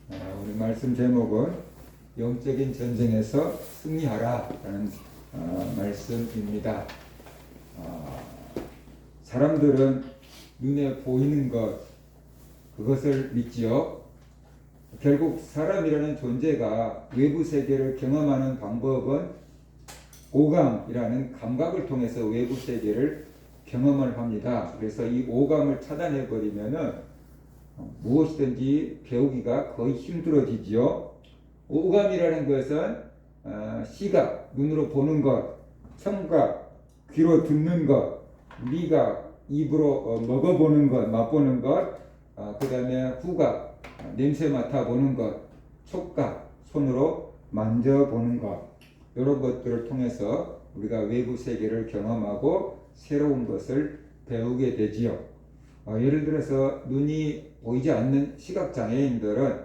오늘 말씀 제목은 영적인 전쟁에서 승리하라라는 말씀입니다. 사람들은 눈에 보이는 그것을 믿지요. 결국 사람이라는 존재가 외부 세계를 경험하는 방법은 오감이라는 감각을 통해서 외부 세계를 경험을 합니다. 그래서 이 오감을 차단해 버리면은 무엇이든지 배우기가 거의 힘들어지지요. 오감이라는 것은 시각, 눈으로 보는 것, 청각, 귀로 듣는 것, 미각, 입으로 먹어보는 것, 맛보는 것, 그 다음에 후각, 냄새 맡아보는 것, 촉각, 손으로 만져보는 것, 이런 것들을 통해서 우리가 외부 세계를 경험하고 새로운 것을 배우게 되지요. 예를 들어서 눈이 보이지 않는 시각장애인들은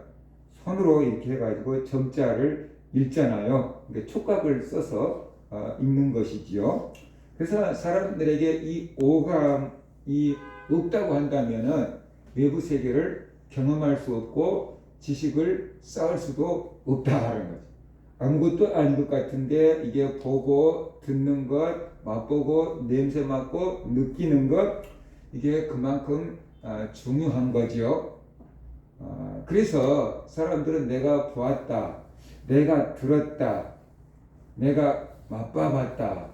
손으로 이렇게 해가지고 점자를 읽잖아요. 그러니까 촉각을 써서 읽는 것이지요. 그래서 사람들에게 이 오감이 없다고 한다면은 외부 세계를 경험할 수 없고 지식을 쌓을 수도 없다는 거죠. 아무것도 아닌 것 같은데 이게 보고 듣는 것, 맛보고 냄새 맡고 느끼는 것, 이게 그만큼 중요한 거죠. 그래서 사람들은 내가 보았다, 내가 들었다, 내가 맛봐봤다,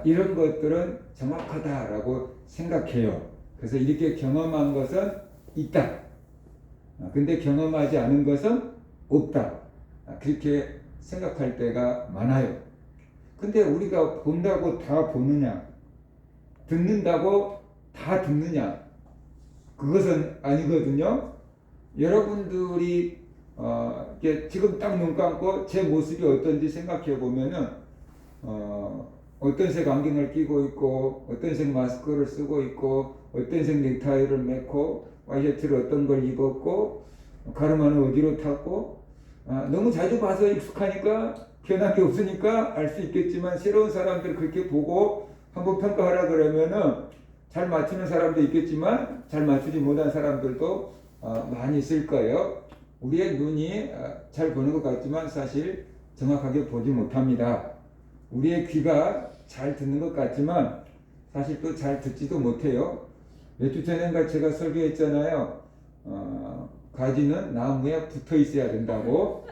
이런 것들은 정확하다라고 생각해요. 그래서 이렇게 경험한 것은 있다. 근데 경험하지 않은 것은 없다. 그렇게 생각할 때가 많아요. 근데 우리가 본다고 다 보느냐? 듣는다고 다 듣느냐? 그것은 아니거든요. 여러분들이 지금 딱 눈 감고 제 모습이 어떤지 생각해 보면은 어떤 색 안경을 끼고 있고, 어떤 색 마스크를 쓰고 있고, 어떤 색 넥타이를 매고, 와이셔츠를 어떤 걸 입었고, 가르마는 어디로 탔고, 너무 자주 봐서 익숙하니까 변한 게 없으니까 알 수 있겠지만, 새로운 사람들 그렇게 보고 한번 평가하라 그러면은 잘 맞추는 사람도 있겠지만 잘 맞추지 못한 사람들도 많이 있을 거예요. 우리의 눈이 잘 보는 것 같지만 사실 정확하게 보지 못합니다. 우리의 귀가 잘 듣는 것 같지만 사실 또 잘 듣지도 못해요. 몇 주 전인가 제가 설교했잖아요. 가지는 나무에 붙어 있어야 된다고.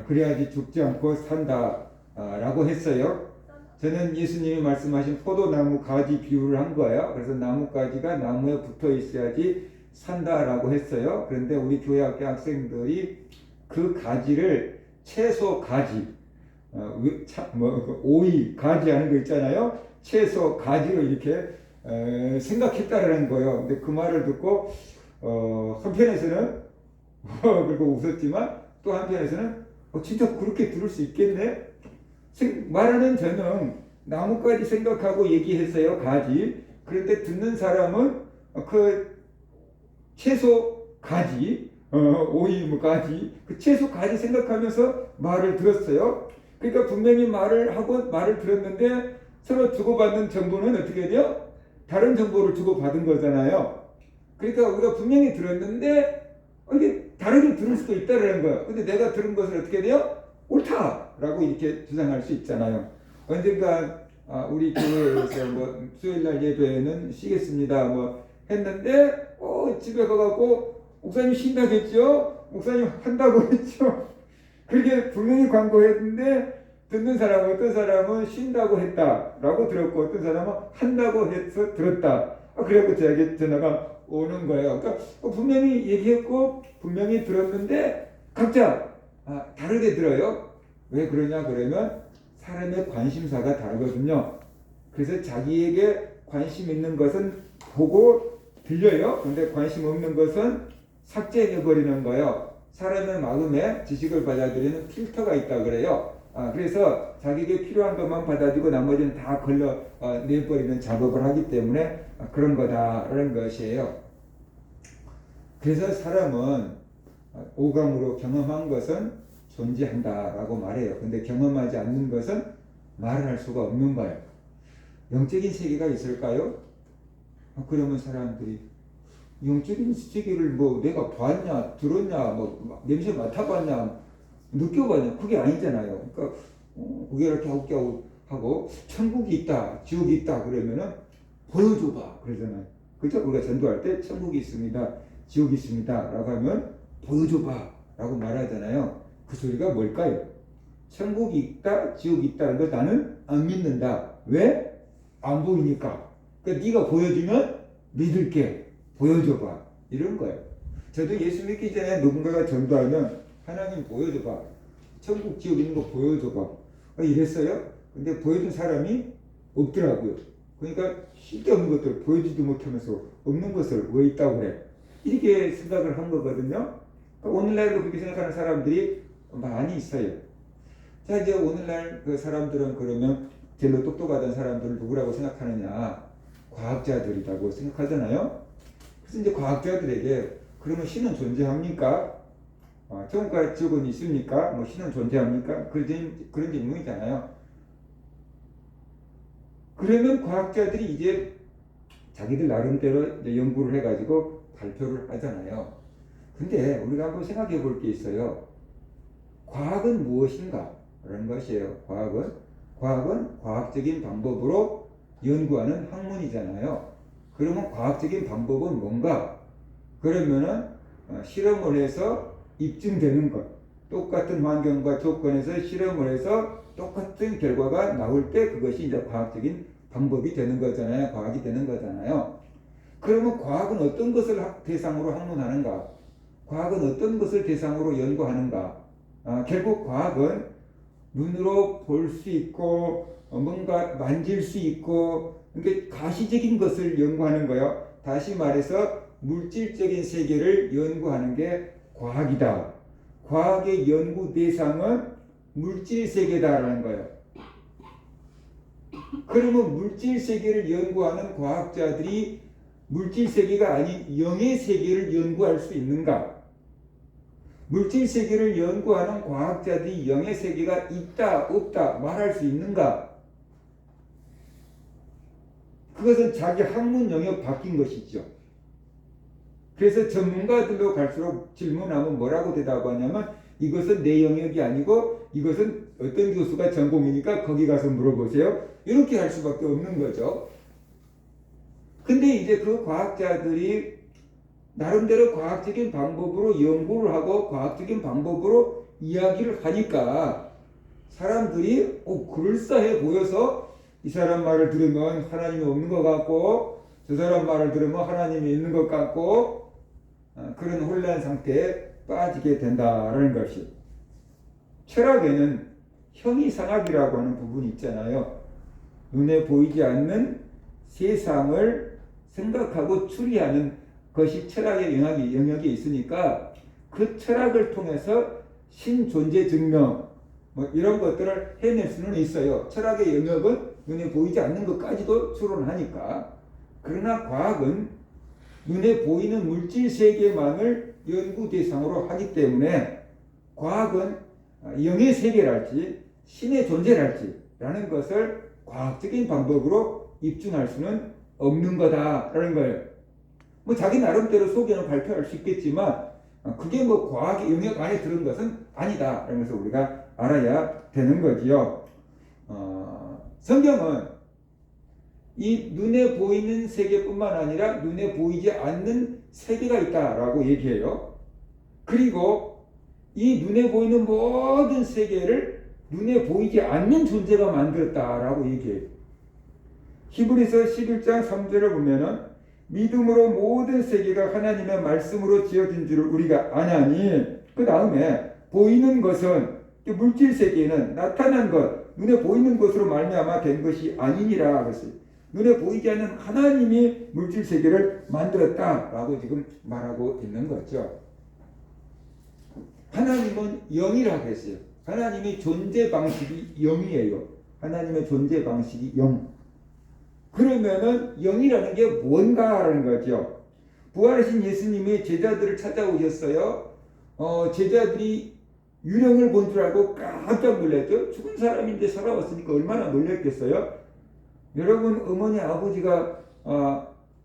그래야지 죽지 않고 산다 라고 했어요. 저는 예수님이 말씀하신 포도나무 가지 비유를 한 거예요. 그래서 나뭇가지가 나무에 붙어 있어야지 산다라고 했어요. 그런데 우리 교회 학생들이 그 가지를 채소 가지, 오이 가지 하는 거 있잖아요. 채소 가지로 이렇게 생각했다라는 거예요. 근데 그 말을 듣고 한편에서는 그리고 웃었지만 또 한편에서는 진짜 그렇게 들을 수 있겠네? 말하는 저는 나뭇가지 생각하고 얘기했어요. 가지. 그런데 듣는 사람은 그 채소 가지, 오이 가지, 그 채소 가지 생각하면서 말을 들었어요. 그러니까 분명히 말을 하고 말을 들었는데 서로 주고받는 정보는 어떻게 돼요? 다른 정보를 주고받은 거잖아요. 그러니까 우리가 분명히 들었는데 이게 다르게 들을 수도 있다는 거예요. 근데 내가 들은 것은 어떻게 돼요? 옳다라고 이렇게 주장할 수 있잖아요. 언젠가 우리 교회에서 수요일날 예배는 쉬겠습니다 했는데 집에 가갖고 목사님 쉰다겠죠? 목사님 한다고 했죠? 그렇게 분명히 광고했는데 듣는 사람은 어떤 사람은 쉰다고 했다라고 들었고 어떤 사람은 한다고 해서 들었다. 그래갖고 저에게 전화가 오는 거예요. 그러니까 분명히 얘기했고 분명히 들었는데 각자 다르게 들어요. 왜 그러냐 그러면 사람의 관심사가 다르거든요. 그래서 자기에게 관심 있는 것은 보고 들려요. 근데 관심 없는 것은 삭제해버리는 거예요. 사람의 마음에 지식을 받아들이는 필터가 있다 그래요. 그래서 자기에게 필요한 것만 받아들이고 나머지는 다 걸러내버리는 작업을 하기 때문에 그런 거다라는 것이에요. 그래서 사람은 오감으로 경험한 것은 존재한다라고 말해요. 근데 경험하지 않는 것은 말을 할 수가 없는 거예요. 영적인 세계가 있을까요? 그러면 사람들이 영적인 세계를 뭐 내가 봤냐, 들었냐, 뭐 냄새 맡아봤냐, 느껴봤냐, 그게 아니잖아요. 그러니까 그게 이렇게 하고 천국이 있다, 지옥이 있다 그러면은 보여줘봐 그러잖아요. 그죠? 우리가 전도할 때 천국이 있습니다, 지옥이 있습니다 라고 하면 보여줘봐 라고 말하잖아요. 그 소리가 뭘까요? 천국이 있다, 지옥이 있다는 걸 나는 안 믿는다. 왜? 안 보이니까. 그러니까 네가 보여주면 믿을게. 보여줘봐. 이런 거예요. 저도 예수 믿기 전에 누군가가 전도하면 하나님 보여줘봐. 천국 지옥 있는 거 보여줘봐. 이랬어요. 근데 보여준 사람이 없더라고요. 그러니까 쓸데없는 것들 보여주지도 못하면서 없는 것을 왜 있다고 그래. 이렇게 생각을 한 거거든요. 오늘날도 그렇게 생각하는 사람들이 많이 있어요. 자, 이제 오늘날 그 사람들은 그러면 제일 똑똑하던 사람들을 누구라고 생각하느냐? 과학자들이라고 생각하잖아요. 그래서 이제 과학자들에게 그러면 신은 존재합니까? 천국과 지옥은 있습니까? 뭐 신은 존재합니까? 그런 질문이잖아요. 그러면 과학자들이 이제 자기들 나름대로 이제 연구를 해가지고 발표를 하잖아요. 근데 우리가 한번 생각해 볼 게 있어요. 과학은 무엇인가? 라는 것이에요. 과학은 과학적인 방법으로 연구하는 학문이잖아요. 그러면 과학적인 방법은 뭔가? 그러면은 실험을 해서 입증되는 것. 똑같은 환경과 조건에서 실험을 해서 똑같은 결과가 나올 때 그것이 이제 과학적인 방법이 되는 거잖아요. 과학이 되는 거잖아요. 그러면 과학은 어떤 것을 대상으로 학문하는가? 과학은 어떤 것을 대상으로 연구하는가? 결국 과학은 눈으로 볼 수 있고 뭔가 만질 수 있고 그러니까 가시적인 것을 연구하는 거예요. 다시 말해서 물질적인 세계를 연구하는 게 과학이다. 과학의 연구 대상은 물질 세계다라는 거예요. 그러면 물질 세계를 연구하는 과학자들이 물질 세계가 아닌 영의 세계를 연구할 수 있는가? 물질 세계를 연구하는 과학자들이 영의 세계가 있다, 없다 말할 수 있는가? 그것은 자기 학문 영역 바뀐 것이죠. 그래서 전문가들로 갈수록 질문하면 뭐라고 대답하냐면 이것은 내 영역이 아니고 이것은 어떤 교수가 전공이니까 거기 가서 물어보세요. 이렇게 할 수밖에 없는 거죠. 근데 이제 그 과학자들이 나름대로 과학적인 방법으로 연구를 하고 과학적인 방법으로 이야기를 하니까 사람들이 그럴싸해 보여서 이 사람 말을 들으면 하나님이 없는 것 같고 저 사람 말을 들으면 하나님이 있는 것 같고 그런 혼란 상태에 빠지게 된다라는 것이 철학에는 형이상학이라고 하는 부분이 있잖아요. 눈에 보이지 않는 세상을 생각하고 추리하는 것이 철학의 영역이 있으니까 그 철학을 통해서 신존재 증명 뭐 이런 것들을 해낼 수는 있어요. 철학의 영역은 눈에 보이지 않는 것까지도 추론하니까. 그러나 과학은 눈에 보이는 물질 세계만을 연구 대상으로 하기 때문에 과학은 영의 세계랄지 신의 존재랄지 라는 것을 과학적인 방법으로 입증할 수는 없는 거다라는 거예요. 뭐 자기 나름대로 소견을 발표할 수 있겠지만 그게 뭐 과학의 영역 안에 들은 것은 아니다. 그러면서 우리가 알아야 되는 거지요. 성경은 이 눈에 보이는 세계뿐만 아니라 눈에 보이지 않는 세계가 있다라고 얘기해요. 그리고 이 눈에 보이는 모든 세계를 눈에 보이지 않는 존재가 만들었다라고 얘기해요. 히브리서 11장 3절을 보면은 믿음으로 모든 세계가 하나님의 말씀으로 지어진 줄을 우리가 아냐니 그 다음에 보이는 것은 물질 세계는 나타난 것 눈에 보이는 것으로 말미암아 된 것이 아니니라 그랬어요. 눈에 보이지 않는 하나님이 물질 세계를 만들었다라고 지금 말하고 있는 거죠. 하나님은 영이라고 했어요. 하나님의 존재 방식이 영이에요. 하나님의 존재 방식이 영. 그러면은 영이라는 게 뭔가라는 거죠. 부활하신 예수님이 제자들을 찾아오셨어요. 제자들이 유령을 본 줄 알고 깜짝 놀랐죠. 죽은 사람인데 살아왔으니까 얼마나 놀랐겠어요. 여러분 어머니 아버지가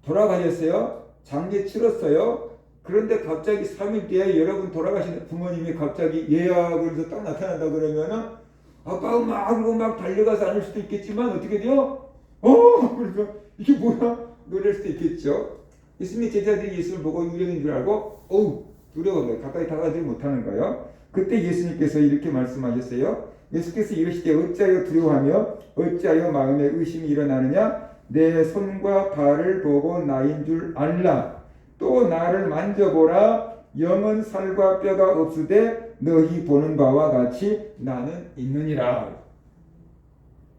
돌아가셨어요. 장례 치렀어요. 그런데 갑자기 3일 뒤에 여러분 돌아가신 부모님이 갑자기 예약을 해서 딱 나타난다 그러면은 아빠가 막 달려가서 안을 수도 있겠지만 어떻게 돼요? 그래서 이게 뭐야? 놀랄 수도 있겠죠. 예수님의 제자들이 예수를 보고 유령인 줄 알고 두려워요. 가까이 다가가지 못하는 거예요. 그때 예수님께서 이렇게 말씀하셨어요. 예수께서 이르시되 어찌하여 두려워하며 어찌하여 마음에 의심이 일어나느냐? 내 손과 발을 보고 나인 줄 알라. 또 나를 만져보라. 영은 살과 뼈가 없으되 너희 보는 바와 같이 나는 있느니라.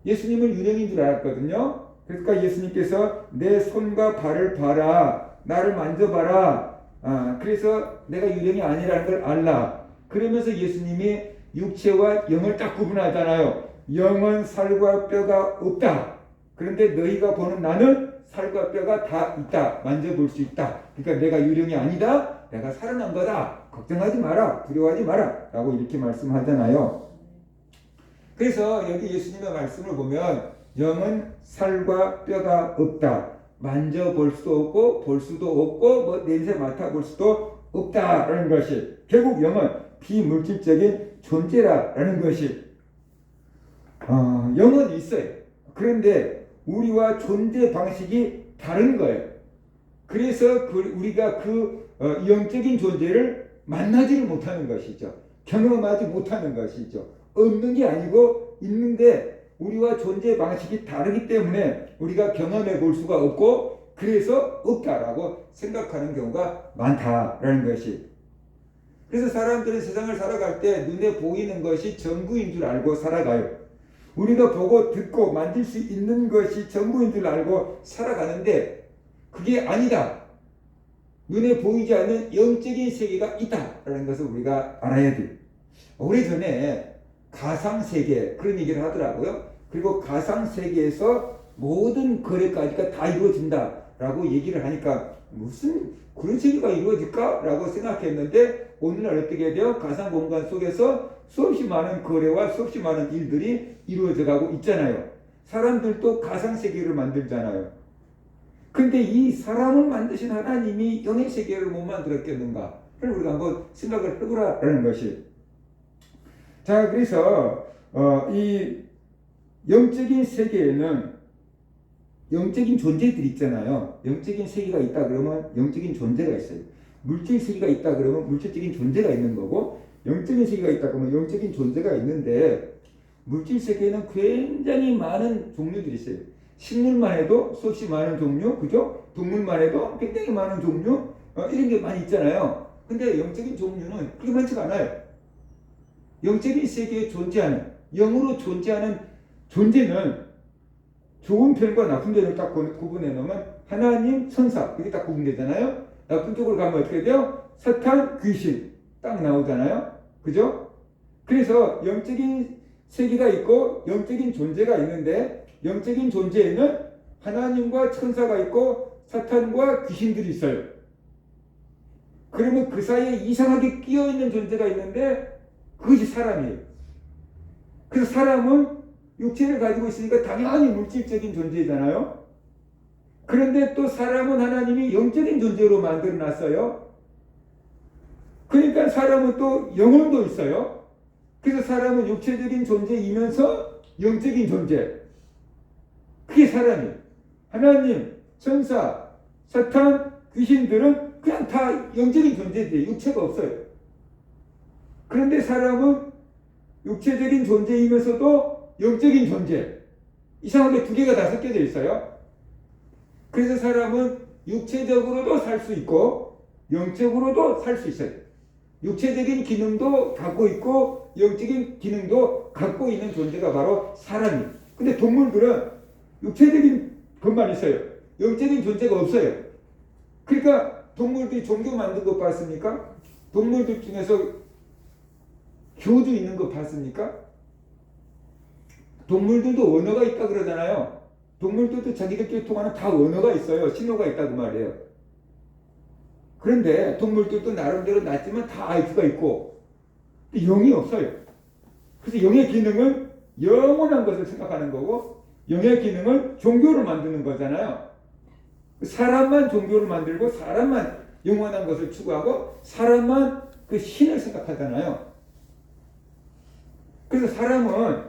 예수님은 유령인 줄 알았거든요. 그러니까 예수님께서 내 손과 발을 봐라. 나를 만져봐라. 그래서 내가 유령이 아니라는 걸 알라. 그러면서 예수님이 육체와 영을 딱 구분하잖아요. 영은 살과 뼈가 없다. 그런데 너희가 보는 나는 살과 뼈가 다 있다. 만져볼 수 있다. 그러니까 내가 유령이 아니다. 내가 살아난 거다. 걱정하지 마라. 두려워하지 마라. 라고 이렇게 말씀하잖아요. 그래서 여기 예수님의 말씀을 보면 영은 살과 뼈가 없다. 만져볼 수도 없고 볼 수도 없고 냄새 맡아볼 수도 없다라는 것이 결국 영은 비물질적인 존재라는 것이 영은 있어요. 그런데 우리와 존재 방식이 다른 거예요. 그래서 우리가 영적인 존재를 만나지를 못하는 것이죠. 경험하지 못하는 것이죠. 없는 게 아니고 있는데 우리와 존재 방식이 다르기 때문에 우리가 경험해 볼 수가 없고 그래서 없다라고 생각하는 경우가 많다라는 것이. 그래서 사람들은 세상을 살아갈 때 눈에 보이는 것이 전부인 줄 알고 살아가요. 우리가 보고 듣고 만질 수 있는 것이 전부인 줄 알고 살아가는데 그게 아니다. 눈에 보이지 않는 영적인 세계가 있다라는 것을 우리가 알아야 돼요. 오래전에 가상세계 그런 얘기를 하더라고요. 그리고 가상세계에서 모든 거래까지가 다 이루어진다라고 얘기를 하니까 무슨 그런 세계가 이루어질까? 라고 생각했는데 오늘날 어떻게 돼요? 가상공간 속에서 수없이 많은 거래와 수없이 많은 일들이 이루어져 가고 있잖아요. 사람들도 가상세계를 만들잖아요. 근데 이 사람을 만드신 하나님이 영의 세계를 못 만들었겠는가? 그걸 우리가 한번 생각을 해보라라는 것이. 자, 그래서 이 영적인 세계에는 영적인 존재들이 있잖아요. 영적인 세계가 있다 그러면 영적인 존재가 있어요. 물질 세계가 있다 그러면 물질적인 존재가 있는 거고 영적인 세계가 있다 그러면 영적인 존재가 있는데 물질 세계에는 굉장히 많은 종류들이 있어요. 식물만 해도 수없이 많은 종류, 그죠? 동물만 해도 굉장히 많은 종류, 이런 게 많이 있잖아요. 근데 영적인 종류는 그렇게 많지가 않아요. 영적인 세계에 존재하는, 영으로 존재하는 존재는 좋은 편과 나쁜 편을 딱 구분해 놓으면 하나님, 천사 이렇게 딱 구분되잖아요. 나쁜 쪽으로 가면 어떻게 돼요? 사탄, 귀신 딱 나오잖아요. 그죠? 그래서 영적인 세계가 있고 영적인 존재가 있는데 영적인 존재에는 하나님과 천사가 있고 사탄과 귀신들이 있어요. 그러면 그 사이에 이상하게 끼어있는 존재가 있는데 그것이 사람이에요. 그래서 사람은 육체를 가지고 있으니까 당연히 물질적인 존재잖아요. 그런데 또 사람은 하나님이 영적인 존재로 만들어 놨어요. 그러니까 사람은 또 영혼도 있어요. 그래서 사람은 육체적인 존재이면서 영적인 존재. 그게 사람이에요. 하나님, 천사, 사탄, 귀신들은 그냥 다 영적인 존재들이에요. 육체가 없어요. 그런데 사람은 육체적인 존재이면서도 영적인 존재. 이상하게 두 개가 다 섞여져 있어요. 그래서 사람은 육체적으로도 살 수 있고 영적으로도 살 수 있어요. 육체적인 기능도 갖고 있고 영적인 기능도 갖고 있는 존재가 바로 사람이에요. 근데 동물들은 육체적인 것만 있어요. 영적인 존재가 없어요. 그러니까 동물들이 종교 만든 거 봤습니까? 동물들 중에서 교주 있는 거 봤습니까? 동물들도 언어가 있다 그러잖아요. 동물들도 자기들끼리 통하는 다 언어가 있어요. 신호가 있다고 말이에요. 그런데 동물들도 나름대로 낫지만 다 IQ가 있고 영이 없어요. 그래서 영의 기능은 영원한 것을 생각하는 거고 영의 기능은 종교를 만드는 거잖아요. 사람만 종교를 만들고 사람만 영원한 것을 추구하고 사람만 그 신을 생각하잖아요. 그래서 사람은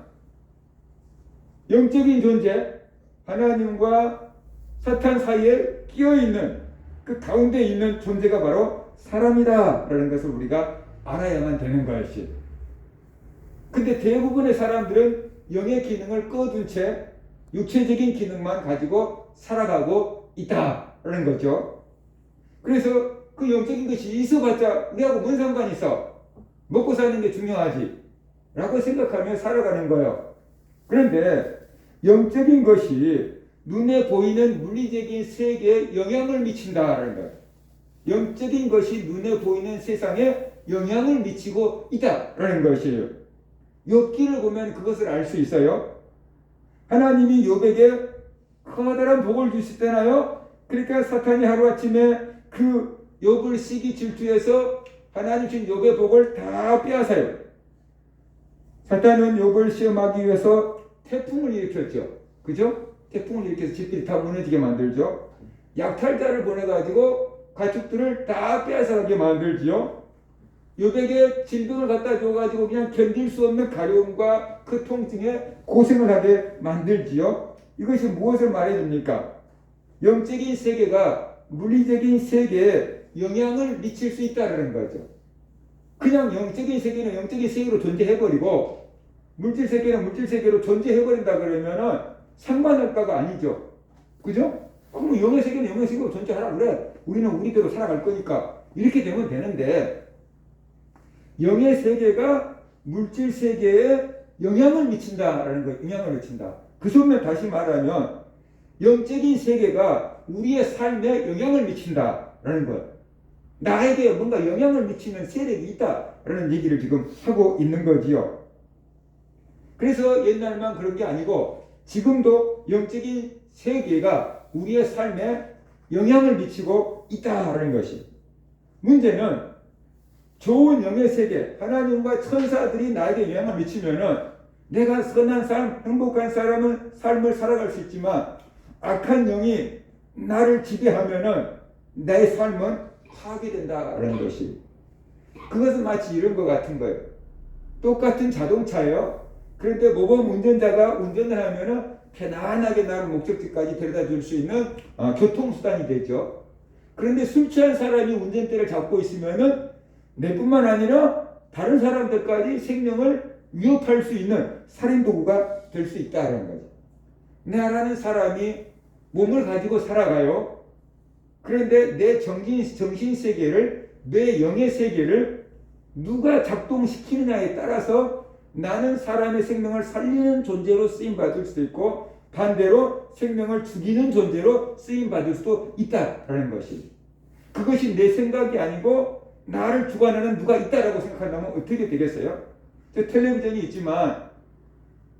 영적인 존재, 하나님과 사탄 사이에 끼어있는 그 가운데 있는 존재가 바로 사람이다라는 것을 우리가 알아야만 되는 것이. 근데 대부분의 사람들은 영의 기능을 꺼둔 채 육체적인 기능만 가지고 살아가고 있다라는 거죠. 그래서 그 영적인 것이 있어봤자 우리하고 뭔 상관이 있어? 먹고 사는 게 중요하지 라고 생각하며 살아가는 거예요. 그런데 영적인 것이 눈에 보이는 물리적인 세계에 영향을 미친다라는 거예요. 영적인 것이 눈에 보이는 세상에 영향을 미치고 있다라는 것이에요. 욥기를 보면 그것을 알 수 있어요. 하나님이 욥에게 커다란 복을 주셨잖아요. 그러니까 사탄이 하루아침에 그 욥을 시기 질투해서 하나님 신 욥의 복을 다 빼앗아요. 사탄은 욥을 시험하기 위해서 태풍을 일으켰죠. 그죠? 태풍을 일으켜서 집들이 다 무너지게 만들죠. 약탈자를 보내가지고 가축들을 다 빼앗아가게 만들지요. 욥에게 질병을 갖다 줘가지고 그냥 견딜 수 없는 가려움과 그 통증에 고생을 하게 만들지요. 이것이 무엇을 말해줍니까? 영적인 세계가 물리적인 세계에 영향을 미칠 수 있다는 거죠. 그냥 영적인 세계는 영적인 세계로 존재해버리고 물질 세계는 물질 세계로 존재해버린다 그러면은 상관할까가 아니죠. 그죠? 그럼 영의 세계는 영의 세계로 존재하라 그래. 우리는 우리대로 살아갈 거니까. 이렇게 되면 되는데 영의 세계가 물질 세계에 영향을 미친다라는 거예요. 영향을 미친다. 그 소면 다시 말하면 영적인 세계가 우리의 삶에 영향을 미친다라는 거예요. 나에게 뭔가 영향을 미치는 세력이 있다라는 얘기를 지금 하고 있는 거지요. 그래서 옛날만 그런 게 아니고 지금도 영적인 세계가 우리의 삶에 영향을 미치고 있다라는 것이. 문제는 좋은 영의 세계, 하나님과 천사들이 나에게 영향을 미치면은 내가 선한 삶, 행복한 삶을 살아갈 수 있지만 악한 영이 나를 지배하면은 내 삶은 파괴된다라는 것이. 그것은 마치 이런 것 같은 거예요. 똑같은 자동차예요. 그런데 모범 운전자가 운전을 하면은 편안하게 나를 목적지까지 데려다 줄 수 있는 교통수단이 되죠. 그런데 술 취한 사람이 운전대를 잡고 있으면은 내뿐만 아니라 다른 사람들까지 생명을 위협할 수 있는 살인도구가 될 수 있다는 거죠. 나라는 사람이 몸을 가지고 살아가요. 그런데 내 정신세계를, 내 영의 세계를 누가 작동시키느냐에 따라서 나는 사람의 생명을 살리는 존재로 쓰임받을 수도 있고 반대로 생명을 죽이는 존재로 쓰임받을 수도 있다라는 것이. 그것이 내 생각이 아니고 나를 주관하는 누가 있다라고 생각한다면 어떻게 되겠어요? 저 텔레비전이 있지만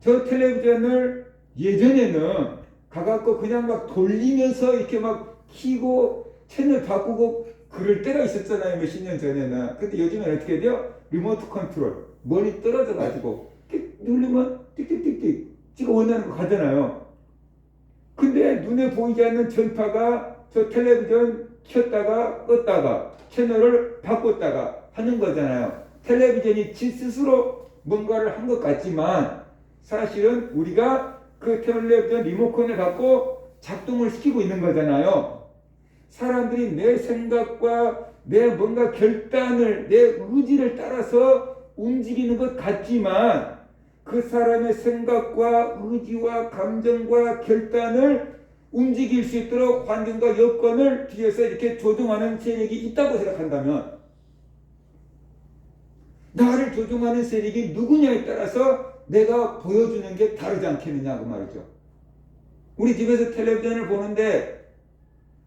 저 텔레비전을 예전에는 가갖고 그냥 막 돌리면서 이렇게 막 키고 채널 바꾸고 그럴 때가 있었잖아요. 몇십 년 전에는. 근데 요즘은 어떻게 돼요? 리모트 컨트롤. 멀리 떨어져 가지고 누르면 띡띡띡띡 지가 원하는 거 가잖아요. 근데 눈에 보이지 않는 전파가 저 텔레비전 켰다가 껐다가 채널을 바꿨다가 하는 거잖아요. 텔레비전이 지 스스로 뭔가를 한 것 같지만 사실은 우리가 그 텔레비전 리모컨을 갖고 작동을 시키고 있는 거잖아요. 사람들이 내 생각과 내 뭔가 결단을, 내 의지를 따라서 움직이는 것 같지만 그 사람의 생각과 의지와 감정과 결단을 움직일 수 있도록 환경과 여건을 뒤에서 이렇게 조종하는 세력이 있다고 생각한다면 나를 조종하는 세력이 누구냐에 따라서 내가 보여주는 게 다르지 않겠느냐 그 말이죠. 우리 집에서 텔레비전을 보는데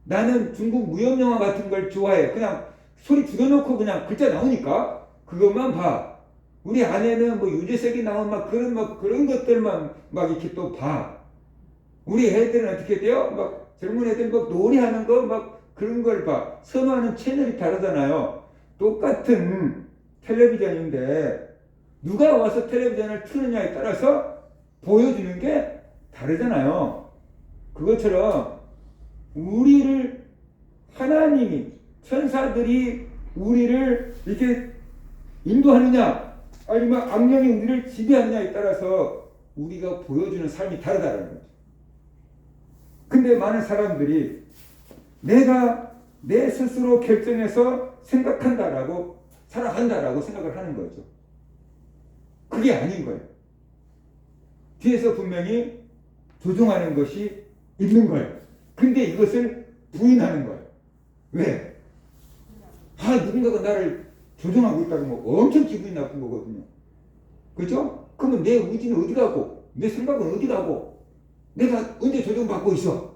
나는 중국 무협영화 같은 걸 좋아해. 그냥 소리 죽여놓고 그냥 글자 나오니까 그것만 봐. 우리 아내는 뭐 유재석이 나온 그런 것들만 막 이렇게 또 봐. 우리 애들은 어떻게 돼요? 막 젊은 애들 막 놀이하는 거 막 그런 걸 봐. 선호하는 채널이 다르잖아요. 똑같은 텔레비전인데 누가 와서 텔레비전을 트느냐에 따라서 보여주는 게 다르잖아요. 그것처럼 우리를 하나님이 천사들이 우리를 이렇게 인도하느냐 아니면 악령이 우리를 지배하느냐에 따라서 우리가 보여주는 삶이 다르다는 거죠. 근데 많은 사람들이 내가 내 스스로 결정해서 생각한다라고 살아간다라고 생각을 하는 거죠. 그게 아닌 거예요. 뒤에서 분명히 조종하는 것이 있는 거예요. 근데 이것을 부인하는 거예요. 왜? 누군가가 나를 조종하고 있다고 하면 엄청 기분이 나쁜 거거든요. 그죠? 그러면 내 의지는 어디 가고, 내 생각은 어디 가고, 내가 언제 조종받고 있어?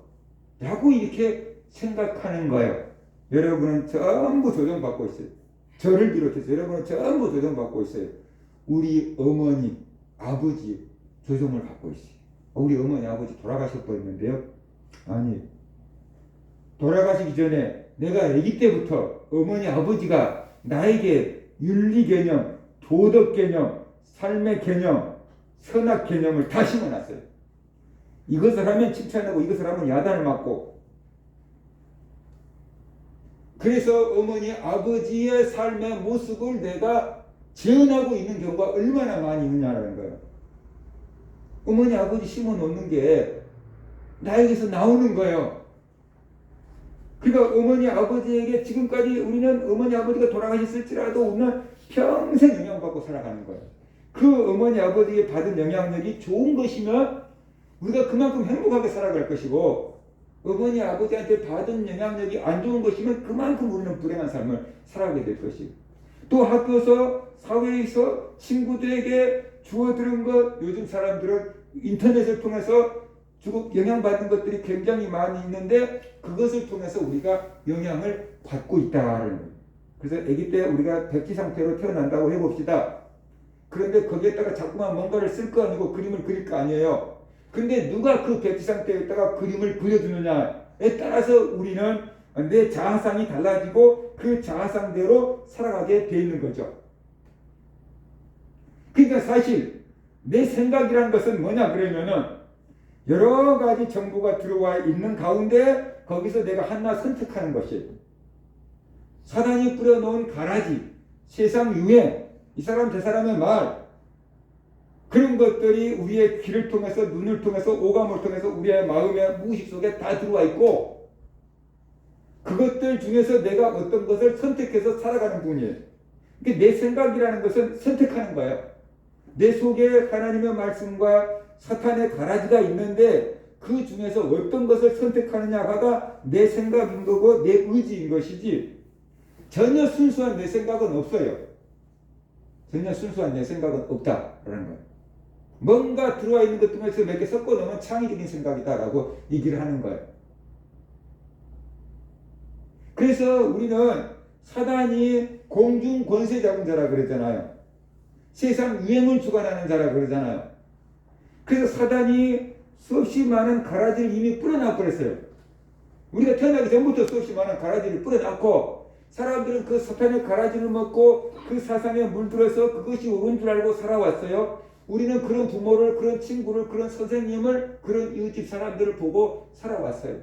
라고 이렇게 생각하는 거예요. 여러분은 전부 조종받고 있어요. 저를 비롯해서 여러분은 전부 조종받고 있어요. 우리 어머니, 아버지 조종을 받고 있어요. 우리 어머니, 아버지 돌아가셔버렸는데요. 아니, 돌아가시기 전에 내가 아기 때부터 어머니, 아버지가 나에게 윤리 개념, 도덕 개념, 삶의 개념, 선악 개념을 다 심어놨어요. 이것을 하면 칭찬하고 이것을 하면 야단을 맞고. 그래서 어머니, 아버지의 삶의 모습을 내가 재현하고 있는 경우가 얼마나 많이 있느냐라는 거예요. 어머니, 아버지 심어놓는 게 나에게서 나오는 거예요. 그러니까 어머니, 아버지에게 지금까지 우리는 어머니, 아버지가 돌아가셨을지라도 우리는 평생 영향받고 살아가는 거예요. 그 어머니, 아버지에게 받은 영향력이 좋은 것이면 우리가 그만큼 행복하게 살아갈 것이고, 어머니, 아버지한테 받은 영향력이 안 좋은 것이면 그만큼 우리는 불행한 삶을 살아가게 될 것이고, 또 학교에서, 사회에서 친구들에게 주워 들은 것, 요즘 사람들은 인터넷을 통해서 주고 영향받는 것들이 굉장히 많이 있는데 그것을 통해서 우리가 영향을 받고 있다는 거예요. 그래서 아기 때 우리가 백지 상태로 태어난다고 해봅시다. 그런데 거기에다가 자꾸만 뭔가를 쓸 거 아니고 그림을 그릴 거 아니에요. 근데 누가 그 백지 상태에다가 그림을 그려주느냐에 따라서 우리는 내 자아상이 달라지고 그 자아상대로 살아가게 돼 있는 거죠. 그러니까 사실 내 생각이라는 것은 뭐냐 그러면은 여러 가지 정보가 들어와 있는 가운데 거기서 내가 하나 선택하는 것이에요. 사단이 뿌려놓은 가라지, 세상 유행, 이 사람 저 사람의 말, 그런 것들이 우리의 귀를 통해서, 눈을 통해서, 오감을 통해서 우리의 마음의 무의식 속에 다 들어와 있고, 그것들 중에서 내가 어떤 것을 선택해서 살아가는 분이에요. 그러니까 내 생각이라는 것은 선택하는 거예요. 내 속에 하나님의 말씀과 사탄의 가라지가 있는데 그 중에서 어떤 것을 선택하느냐가 내 생각인 거고 내 의지인 것이지, 전혀 순수한 내 생각은 없어요. 전혀 순수한 내 생각은 없다라는 거예요. 뭔가 들어와 있는 것 중에서 몇 개 섞어 놓으면 창의적인 생각이다라고 얘기를 하는 거예요. 그래서 우리는 사단이 공중 권세 잡은 자라 그러잖아요. 세상 유행을 주관하는 자라 그러잖아요. 그래서 사단이 수없이 많은 가라지를 이미 뿌려놔 버렸어요. 우리가 태어나기 전부터 수없이 많은 가라지를 뿌려놨고, 사람들은 그 사탄의 가라지를 먹고 그 사상에 물들어서 그것이 옳은 줄 알고 살아왔어요. 우리는 그런 부모를, 그런 친구를, 그런 선생님을, 그런 이웃집 사람들을 보고 살아왔어요.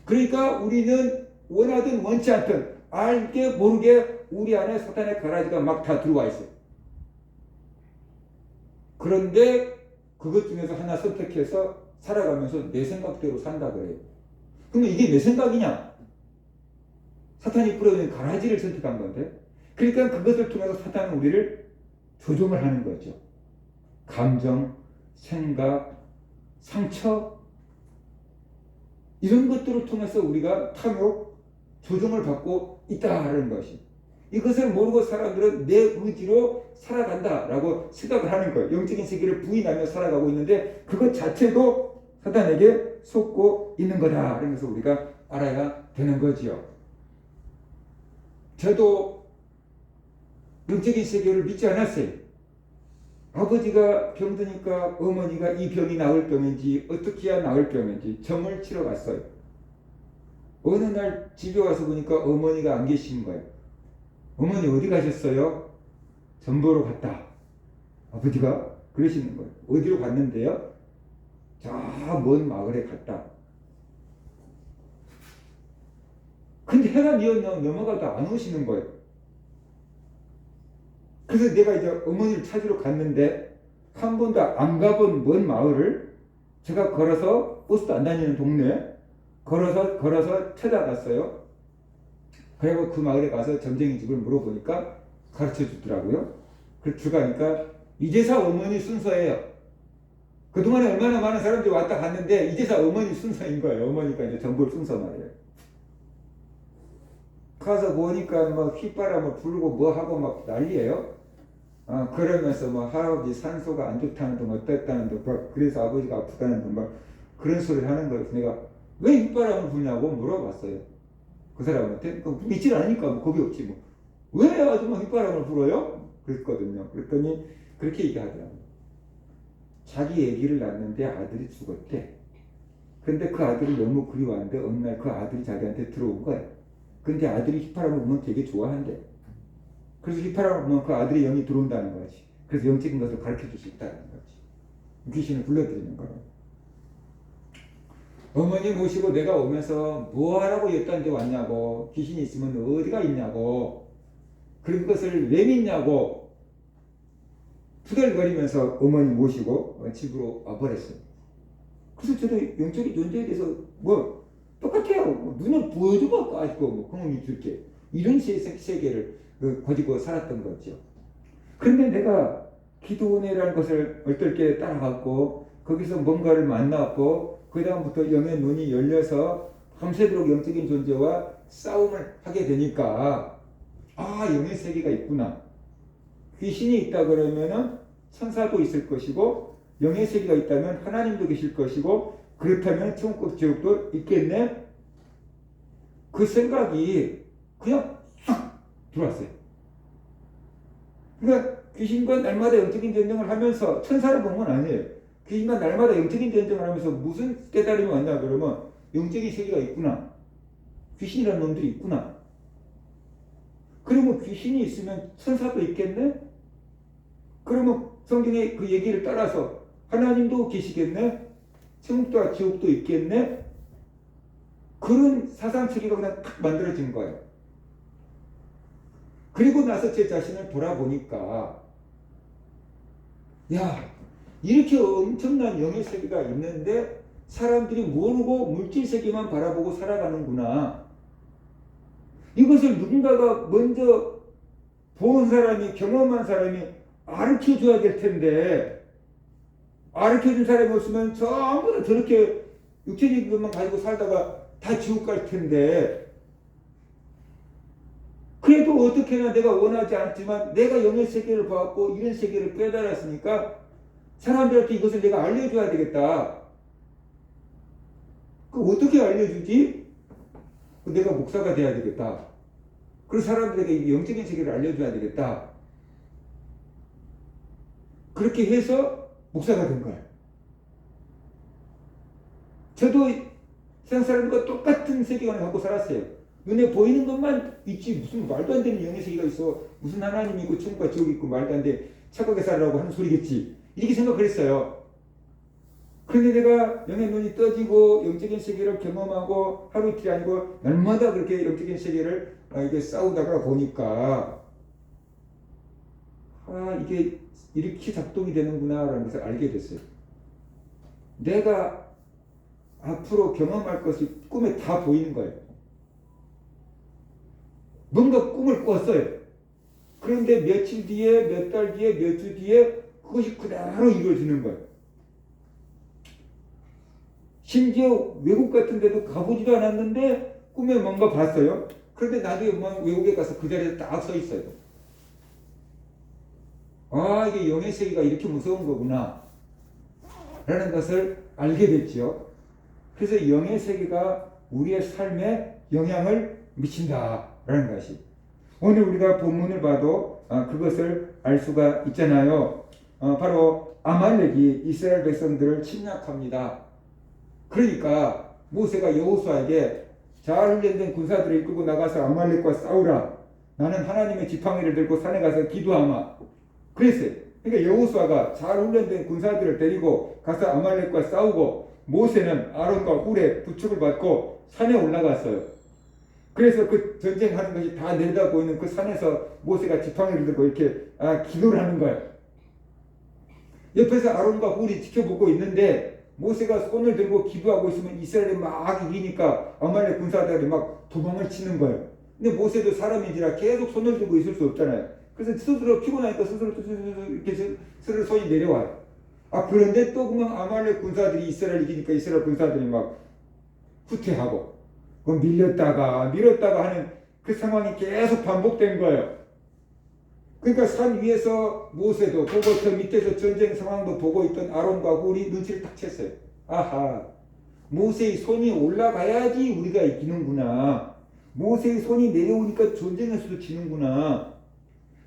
그러니까 우리는 원하든 원치 않든 알게 모르게 우리 안에 사탄의 가라지가 막 다 들어와 있어요. 그런데 그것 중에서 하나 선택해서 살아가면서 내 생각대로 산다 그래요. 그러면 이게 내 생각이냐? 사탄이 뿌려놓은 가라지를 선택한 건데, 그러니까 그것을 통해서 사탄은 우리를 조종을 하는 거죠. 감정, 생각, 상처, 이런 것들을 통해서 우리가 탐욕, 조종을 받고 있다는 것이, 이것을 모르고 사람들은 내 의지로 살아간다라고 생각을 하는 거예요. 영적인 세계를 부인하며 살아가고 있는데 그것 자체도 사단에게 속고 있는 거다. 그러면서 우리가 알아야 되는 거지요. 저도 영적인 세계를 믿지 않았어요. 아버지가 병드니까 어머니가 이 병이 나을 병인지 어떻게 해야 나을 병인지 점을 치러 갔어요. 어느 날 집에 와서 보니까 어머니가 안 계신 거예요. 어머니 어디 가셨어요? 점 보러 갔다. 아버지가 그러시는 거예요. 어디로 갔는데요? 저 먼 마을에 갔다. 근데 해가 넘어가도 안 오시는 거예요. 그래서 내가 이제 어머니를 찾으러 갔는데 한 번도 안 가본 먼 마을을 제가 걸어서 버스도 안 다니는 동네 걸어서 찾아갔어요. 그리고 그 마을에 가서 점쟁이 집을 물어보니까 가르쳐 주더라고요. 그래서 들어가니까 이제사 어머니 순서예요. 그동안에 얼마나 많은 사람들이 왔다 갔는데 이제사 어머니 순서인 거예요. 어머니가 이제 전부 순서 말이에요. 가서 보니까 막 휘바람을 불고 뭐 하고 막 난리예요. 그러면서 뭐 할아버지 산소가 안 좋다는 둥 어땠다는 둥 그래서 아버지가 아프다는 둥 막 그런 소리를 하는 거예요. 내가 왜 휘바람을 부냐고 물어봤어요. 그 사람한테 믿질 않으니까 뭐 겁이 없지 뭐. 왜 아줌마 휘바람을 불어요? 그랬거든요. 그랬더니 그렇게 얘기하더라고요. 자기 아기를 낳았는데 아들이 죽었대. 근데 그 아들이 너무 그리워하는데 어느 날 그 아들이 자기한테 들어온 거예요. 근데 아들이 휘파람을 불면 되게 좋아한대. 그래서 휘파람을 불면 그 아들의 영이 들어온다는 거지. 그래서 영적인 것을 가르쳐 줄 수 있다는 거지. 귀신을 불러들이는 거예요. 어머니 모시고 내가 오면서 뭐 하라고 여기까지 데 왔냐고, 귀신이 있으면 어디가 있냐고, 그런 것을 왜 믿냐고 투덜거리면서 어머니 모시고 집으로 와버렸어요. 그래서 저도 영적인 존재에 대해서 뭐 똑같아요. 뭐 눈을 보여줘봐 가지고 뭐 그놈이 줄게. 이런 세계를 가지고 살았던 거죠. 그런데 내가 기도원이라는 것을 얼떨게 따라갔고 거기서 뭔가를 만났고 그 다음부터 영의 눈이 열려서 밤새도록 영적인 존재와 싸움을 하게 되니까 영의 세계가 있구나. 귀신이 있다 그러면은 천사도 있을 것이고 영의 세계가 있다면 하나님도 계실 것이고 그렇다면 천국 지옥도 있겠네. 그 생각이 그냥 싹 들어왔어요. 그러니까 귀신과 날마다 영적인 전쟁을 하면서 천사를 본 건 아니에요. 귀신과 날마다 영적인 전쟁을 하면서 무슨 깨달음이 왔냐 그러면 영적인 세계가 있구나. 귀신이라는 놈들이 있구나. 그러면 귀신이 있으면 천사도 있겠네? 그러면 성경의 그 얘기를 따라서 하나님도 계시겠네? 천국과 지옥도 있겠네? 그런 사상체계가 그냥 탁 만들어진 거예요. 그리고 나서 제 자신을 돌아보니까 이렇게 엄청난 영의 세계가 있는데 사람들이 모르고 물질 세계만 바라보고 살아가는구나. 이것을 누군가가 먼저 본 사람이, 경험한 사람이 가르쳐줘야 될 텐데 가르쳐준 사람이 없으면 전부 다 저렇게 육체적인 것만 가지고 살다가 다 지옥 갈 텐데 그래도 어떻게나 내가 원하지 않지만 내가 영의 세계를 봐왔고 이런 세계를 깨달았으니까 사람들한테 이것을 내가 알려줘야 되겠다. 어떻게 알려주지? 내가 목사가 돼야 되겠다. 그래서 사람들에게 영적인 세계를 알려줘야 되겠다. 그렇게 해서 목사가 된 거예요. 저도 세상 사람들과 똑같은 세계관을 갖고 살았어요. 눈에 보이는 것만 있지 무슨 말도 안 되는 영의 세계가 있어. 무슨 하나님이 있고 천국과 지옥이 있고 말도 안 돼. 착하게 살라고 하는 소리겠지. 이렇게 생각을 했어요. 그런데 내가 영의 눈이 떠지고 영적인 세계를 경험하고 하루 이틀이 아니고 날마다 그렇게 영적인 세계를 이게 싸우다가 보니까 이게 이렇게 작동이 되는구나 라는 것을 알게 됐어요. 내가 앞으로 경험할 것이 꿈에 다 보이는 거예요. 뭔가 꿈을 꿨어요. 그런데 며칠 뒤에, 몇 달 뒤에, 몇 주 뒤에 그것이 그대로 이루어지는 거예요. 심지어 외국 같은 데도 가보지도 않았는데 꿈에 뭔가 봤어요. 그런데 나중에 외국에 가서 그 자리에 딱 서 있어요. 이게 영의 세계가 이렇게 무서운 거구나 라는 것을 알게 됐죠. 그래서 영의 세계가 우리의 삶에 영향을 미친다 라는 것이 오늘 우리가 본문을 봐도 그것을 알 수가 있잖아요. 바로 아말렉이 이스라엘 백성들을 침략합니다. 그러니까 모세가 여호수아에게 잘 훈련된 군사들을 이끌고 나가서 아말렉과 싸우라. 나는 하나님의 지팡이를 들고 산에 가서 기도하마. 그랬어요. 그러니까 여호수아가 잘 훈련된 군사들을 데리고 가서 아말렉과 싸우고 모세는 아론과 훌의 부축을 받고 산에 올라갔어요. 그래서 그 전쟁하는 것이 다 내려다 보이는 그 산에서 모세가 지팡이를 들고 이렇게 기도를 하는 거예요. 옆에서 아론과 훌이 지켜보고 있는데 모세가 손을 들고 기도하고 있으면 이스라엘이 막 이기니까 아말렉 군사들이 막 도망을 치는 거예요. 근데 모세도 사람인지라 계속 손을 들고 있을 수 없잖아요. 그래서 스스로 피곤하니까 스스로 이렇게 스스로 손이 내려와요. 그런데 또 그만 아말렉 군사들이 이스라엘 이기니까 이스라엘 군사들이 막 후퇴하고 밀렸다가 하는 그 상황이 계속 반복된 거예요. 그러니까 산 위에서 모세도 보고 저 밑에서 전쟁 상황도 보고 있던 아론과 훌이 눈치를 딱 챘어요. 아하, 모세의 손이 올라가야지 우리가 이기는구나. 모세의 손이 내려오니까 전쟁에서도 지는구나.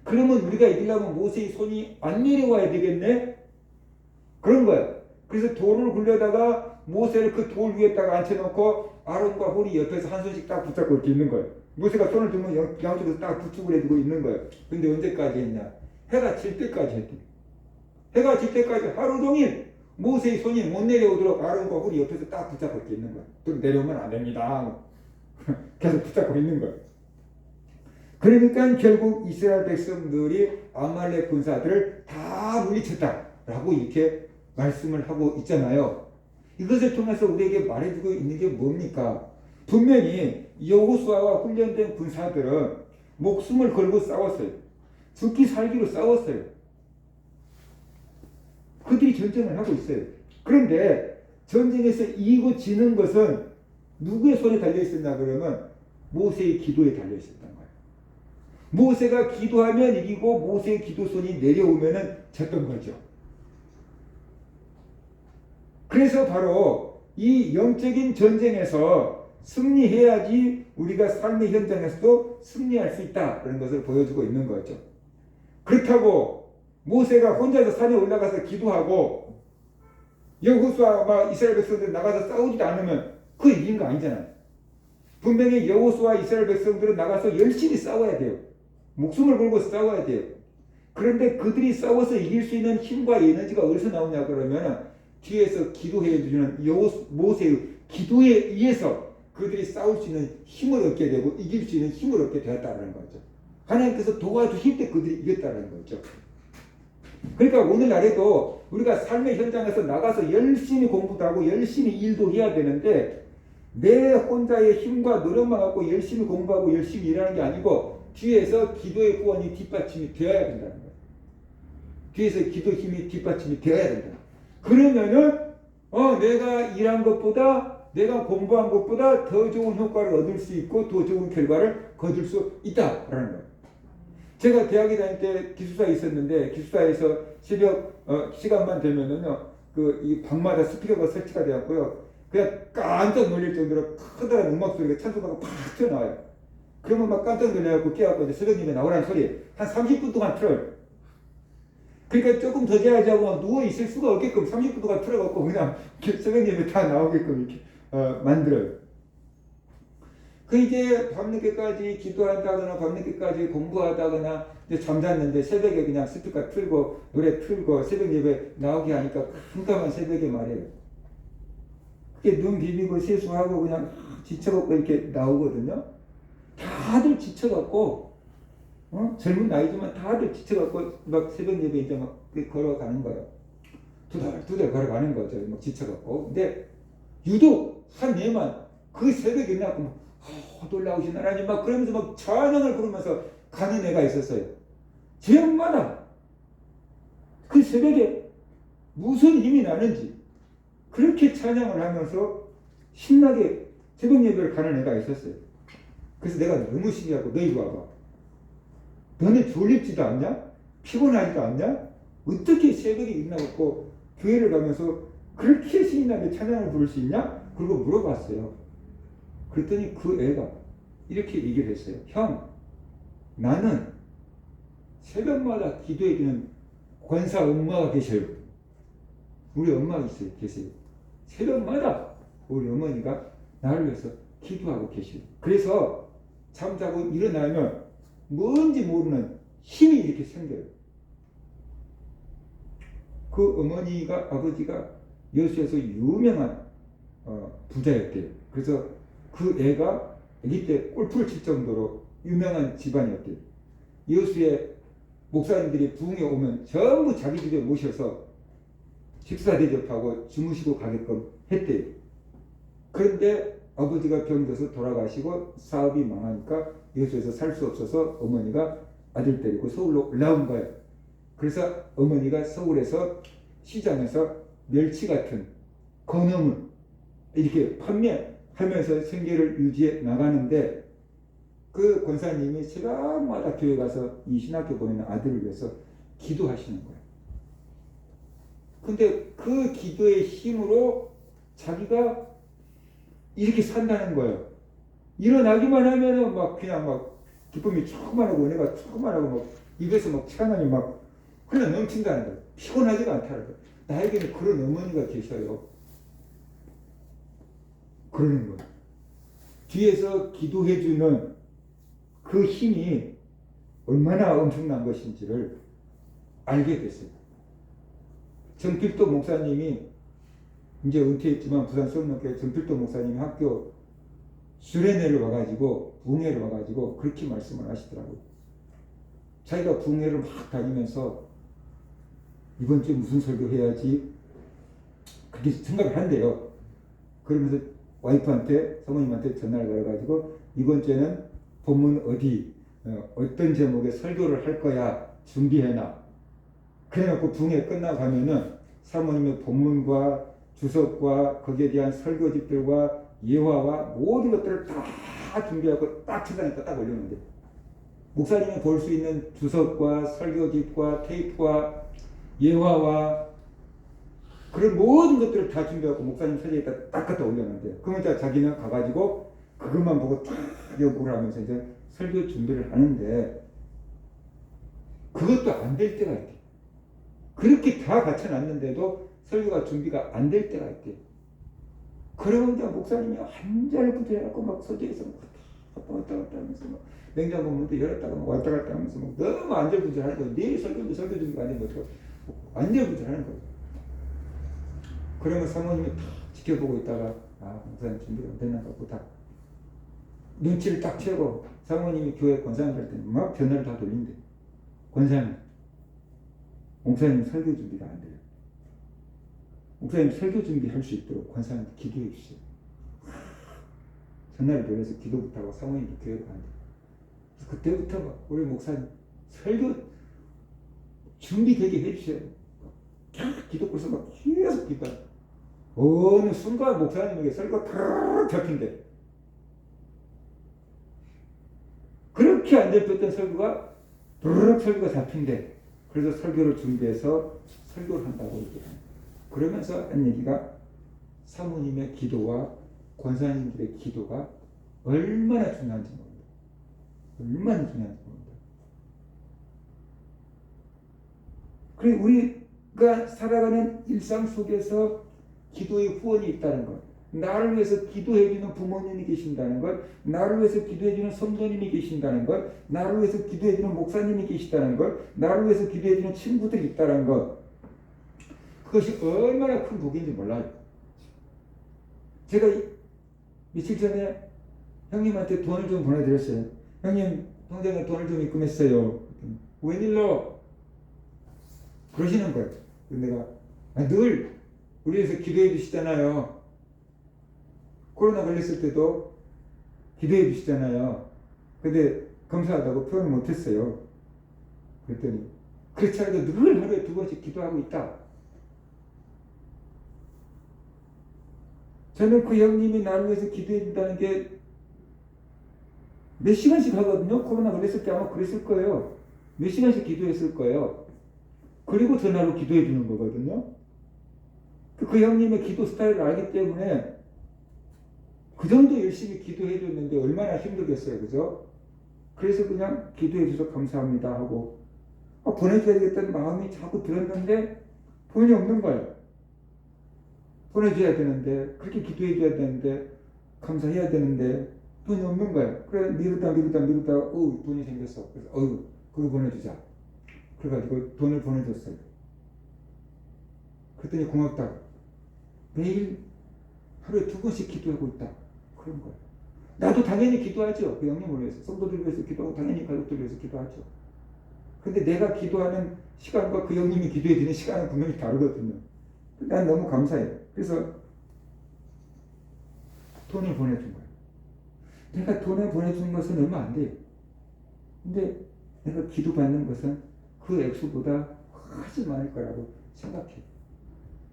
그러면 우리가 이기려면 모세의 손이 안 내려와야 되겠네? 그런 거예요. 그래서 돌을 굴려다가 모세를 그 돌 위에다가 앉혀놓고 아론과 훌이 옆에서 한 손씩 딱 붙잡고 이렇게 있는 거예요. 모세가 손을 들면 양쪽에서 딱 부축을 해주고 있는 거예요. 근데 언제까지 했냐? 해가 질 때까지 했대. 해가 질 때까지 하루 종일 모세의 손이 못 내려오도록 아론과 훌이 옆에서 딱 붙잡고 이렇게 있는 거예요. 또 내려오면 안 됩니다. 계속 붙잡고 있는 거예요. 그러니까 결국 이스라엘 백성들이 아말렉 군사들을 다 물리쳤다라고 이렇게 말씀을 하고 있잖아요. 이것을 통해서 우리에게 말해주고 있는 게 뭡니까? 분명히 여호수아와 훈련된 군사들은 목숨을 걸고 싸웠어요. 죽기 살기로 싸웠어요. 그들이 전쟁을 하고 있어요. 그런데 전쟁에서 이기고 지는 것은 누구의 손에 달려있었냐 그러면 모세의 기도에 달려있었던 거예요. 모세가 기도하면 이기고 모세의 기도손이 내려오면 졌던 거죠. 그래서 바로 이 영적인 전쟁에서 승리해야지 우리가 삶의 현장에서도 승리할 수 있다는 것을 보여주고 있는 거죠. 그렇다고 모세가 혼자서 산에 올라가서 기도하고 여호수아와 이스라엘 백성들이 나가서 싸우지도 않으면 그 이긴 거 아니잖아요. 분명히 여호수아와 이스라엘 백성들은 나가서 열심히 싸워야 돼요. 목숨을 걸고 싸워야 돼요. 그런데 그들이 싸워서 이길 수 있는 힘과 에너지가 어디서 나오냐 그러면 뒤에서 기도해 주시는 모세의 기도에 의해서 그들이 싸울 수 있는 힘을 얻게 되고 이길 수 있는 힘을 얻게 되었다는 거죠. 하나님께서 도와주실 때 그들이 이겼다는 거죠. 그러니까 오늘날에도 우리가 삶의 현장에서 나가서 열심히 공부도 하고 열심히 일도 해야 되는데 내 혼자의 힘과 노력만 갖고 열심히 공부하고 열심히 일하는 게 아니고 뒤에서 기도의 후원이 뒷받침이 되어야 된다는 거예요. 뒤에서 기도 힘이 뒷받침이 되어야 된다. 그러면은 내가 일한 것보다 내가 공부한 것보다 더 좋은 효과를 얻을 수 있고 더 좋은 결과를 거둘 수 있다라는 거예요. 제가 대학에 다닐 때 기숙사에 있었는데 기숙사에서 새벽 시간만 되면은요 이 방마다 스피커가 설치가 되었고요. 그냥 깜짝 놀랄 정도로 커다란 음악 소리가 찬송가가 팍 튀어나와요. 그러면 막 깜짝 놀래갖고 깨갖고 이제 새벽 예배 나오라는 소리 한 30분 동안 틀어요. 그러니까 조금 더 자야지 하고 누워 있을 수가 없게끔 30분 동안 틀어갖고 그냥 새벽 예배 다 나오게끔 이렇게 만들어요. 이제 밤늦게까지 기도한다거나 밤늦게까지 공부하다거나 이제 잠잤는데 새벽에 그냥 스피커 틀고 노래 틀고 새벽 예배 나오게 하니까 깜깜한 새벽에 말이에요. 그게 눈 비비고 세수하고 그냥 지쳐갖고 이렇게 나오거든요. 다들 지쳐갖고 젊은 나이지만 다들 지쳐갖고 막 새벽 예배 이제 막 걸어가는 거예요. 두달 걸어가는 거죠. 막 지쳐갖고. 근데 유독 한 예만 그 새벽에 나고 놀라우신 하나님 막 그러면서 막 찬양을 부르면서 가는 애가 있었어요. 제마다 그 새벽에 무슨 힘이 나는지 그렇게 찬양을 하면서 신나게 새벽 예배를 가는 애가 있었어요. 그래서 내가 너무 신기하고 너 이리 와봐. 너네 졸립지도 않냐? 피곤하지도 않냐? 어떻게 새벽에 일어나고 교회를 가면서 그렇게 신나게 찬양을 부를 수 있냐? 그리고 물어봤어요. 그랬더니 그 애가 이렇게 얘기를 했어요. 형, 나는 새벽마다 기도해주는 권사 엄마가 계셔요. 우리 엄마가 있어요. 계세요. 새벽마다 우리 어머니가 나를 위해서 기도하고 계셔요. 그래서 잠자고 일어나면 뭔지 모르는 힘이 이렇게 생겨요. 그 어머니가 아버지가 여수에서 유명한 부자였대요. 그래서 그 애가 아기 때 골프를 칠 정도로 유명한 집안이었대요. 여수의 목사님들이 부흥에 오면 전부 자기 집에 모셔서 식사 대접하고 주무시고 가게끔 했대요. 그런데 아버지가 병들어서 돌아가시고 사업이 망하니까 여수에서 살 수 없어서 어머니가 아들 데리고 서울로 올라온 거예요. 그래서 어머니가 서울에서 시장에서 멸치 같은 건어물 이렇게 판매하면서 생계를 유지해 나가는데 그 권사님이 시간마다 교회 가서 이 신학교 보내는 아들을 위해서 기도하시는 거예요. 근데 그 기도의 힘으로 자기가 이렇게 산다는 거예요. 일어나기만 하면은 막 그냥 막 기쁨이 조금만 하고 은혜가 조금만 하고 막 입에서 막 찬양이 막 흘러 넘친다는 거예요. 피곤하지가 않다는 거예요. 나에게는 그런 어머니가 계셔요. 그러는 거예요. 뒤에서 기도해주는 그 힘이 얼마나 엄청난 것인지를 알게 됐어요. 정필도 목사님이 이제 은퇴했지만 부산 성령교회 정필도 목사님이 학교 수련회를 와가지고 부흥회를 와가지고 그렇게 말씀을 하시더라고요. 자기가 부흥회를 막 다니면서 이번 주에 무슨 설교해야지 그렇게 생각을 한대요. 그러면서 와이프한테 사모님한테 전화를 걸어가지고 이번 주에는 본문 어떤 제목의 설교를 할 거야 준비해놔. 그래놓고 부흥회 끝나가면은 사모님의 본문과 주석과 거기에 대한 설교집들과 예화와 모든 것들을 다 준비하고 딱 책상에 딱 올려놓는데 목사님이 볼 수 있는 주석과 설교집과 테이프와 예화와 그런 모든 것들을 다 준비하고 목사님 서재에다 딱 갖다 올려놓는데 그러면 자기는 가가지고 그것만 보고 딱 연구를 하면서 이제 설교 준비를 하는데 그것도 안 될 때가 있대. 그렇게 다 갖춰놨는데도 설교가 준비가 안 될 때가 있대. 그러면 이제 목사님이 한 자를 붙여갖고 막 서재에서 왔다 갔다 하면서 막 냉장고 문도 열었다가 막 왔다 갔다 하면서 막 너무 안절부절하는 거예요. 내 설교 준비가 안 된 것처럼 안절부절하는 거예요. 그러면 사모님이 다 지켜보고 있다가 목사님 준비가 안 됐나 갖고 다 눈치를 딱 채고 사모님이 교회 권사님 할 때는 막 전화를 다 돌린대. 권사님, 목사님 설교 준비가 안 돼요. 목사님 설교 준비할 수 있도록 권사님한테 기도해 주세요. 전화를 돌려서 기도부터 하고 사모님도 교회가 안 돼요. 그때부터 막 우리 목사님 설교 준비되게 해주세요. 기도해서 막 계속 기도. 어느 순간 목사님에게 설교가 탁 잡힌대. 그렇게 안 잡혔던 설교가 드르륵 설교가 잡힌대. 그래서 설교를 준비해서 설교를 한다고 이렇게. 그러면서 한 얘기가 사모님의 기도와 권사님들의 기도가 얼마나 중요한지 모릅니다. 얼마나 중요한지 모릅니다. 그리고 우리가 살아가는 일상 속에서 기도의 후원이 있다는 것, 나를 위해서 기도해주는 부모님이 계신다는 것, 나를 위해서 기도해주는 성도님이 계신다는 것, 나를 위해서 기도해주는 목사님이 계시다는 것, 나를 위해서 기도해주는 친구들이 있다는 것, 그것이 얼마나 큰 복인지 몰라요. 제가 며칠 전에 형님한테 돈을 좀 보내드렸어요. 형님, 통장에 돈을 좀 입금했어요. 웬일로? 그러시는 거예요. 내가 늘 우리 위해서 기도해 주시잖아요. 코로나 걸렸을 때도 기도해 주시잖아요. 근데 감사하다고 표현을 못했어요. 그랬더니 그렇지 않아도 늘 하루에 2번씩 기도하고 있다. 저는 그 형님이 나를 위해서 기도해 준다는 게 몇 시간씩 하거든요. 코로나 걸렸을 때 아마 그랬을 거예요. 몇 시간씩 기도했을 거예요. 그리고 전화로 기도해 주는 거거든요. 그 형님의 기도 스타일을 알기 때문에 그 정도 열심히 기도해 줬는데 얼마나 힘들겠어요. 그죠? 그래서 그냥 기도해 주셔서 감사합니다 하고 보내줘야 되겠다는 마음이 자꾸 들었는데 돈이 없는 거예요. 보내줘야 되는데 그렇게 기도해 줘야 되는데 감사해야 되는데 돈이 없는 거예요. 그래 미루다가 돈이 생겼어. 그래서 그거 보내주자. 그래가지고 돈을 보내줬어요. 그랬더니 고맙다. 매일 하루에 2번씩 기도하고 있다. 그런 거예요. 나도 당연히 기도하죠. 그 영님을 위해서, 성도들 위해서 기도하고 당연히 가족들 위해서 기도하죠. 근데 내가 기도하는 시간과 그 형님이 기도해 주는 시간은 분명히 다르거든요. 난 너무 감사해요. 그래서 돈을 보내준 거예요. 내가 돈을 보내주는 것은 얼마 안 돼요. 근데 내가 기도받는 것은 그 액수보다 훨씬 많을 거라고 생각해요.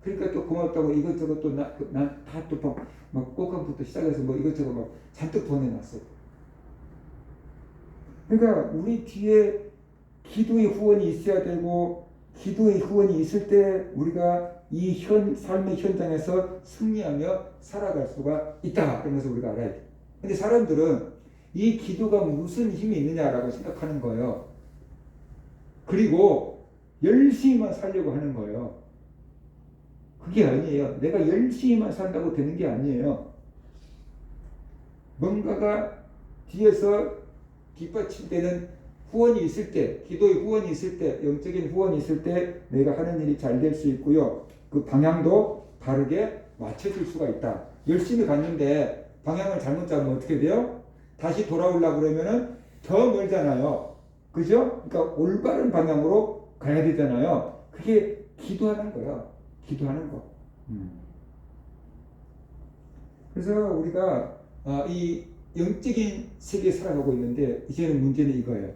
그러니까 또 고맙다고 이것저것 또 난다또막 꽃감부터 시작해서 뭐 이것저것 막 잔뜩 보내놨어요. 그러니까 우리 뒤에 기도의 후원이 있어야 되고, 기도의 후원이 있을 때 우리가 이 삶의 현장에서 승리하며 살아갈 수가 있다. 그런 것을 우리가 알아야 돼요. 근데 사람들은 이 기도가 무슨 힘이 있느냐라고 생각하는 거예요. 그리고 열심히만 살려고 하는 거예요. 그게 아니에요. 내가 열심히만 산다고 되는 게 아니에요. 뭔가가 뒤에서 뒷받침되는 후원이 있을 때, 기도의 후원이 있을 때, 영적인 후원이 있을 때 내가 하는 일이 잘 될 수 있고요. 그 방향도 바르게 맞춰줄 수가 있다. 열심히 갔는데 방향을 잘못 잡으면 어떻게 돼요? 다시 돌아오려고 그러면은 더 멀잖아요. 그죠? 그러니까 올바른 방향으로 가야 되잖아요. 그게 기도하는 거예요. 기도하는 거. 그래서 우리가 이 영적인 세계에 살아가고 있는데 이제는 문제는 이거예요.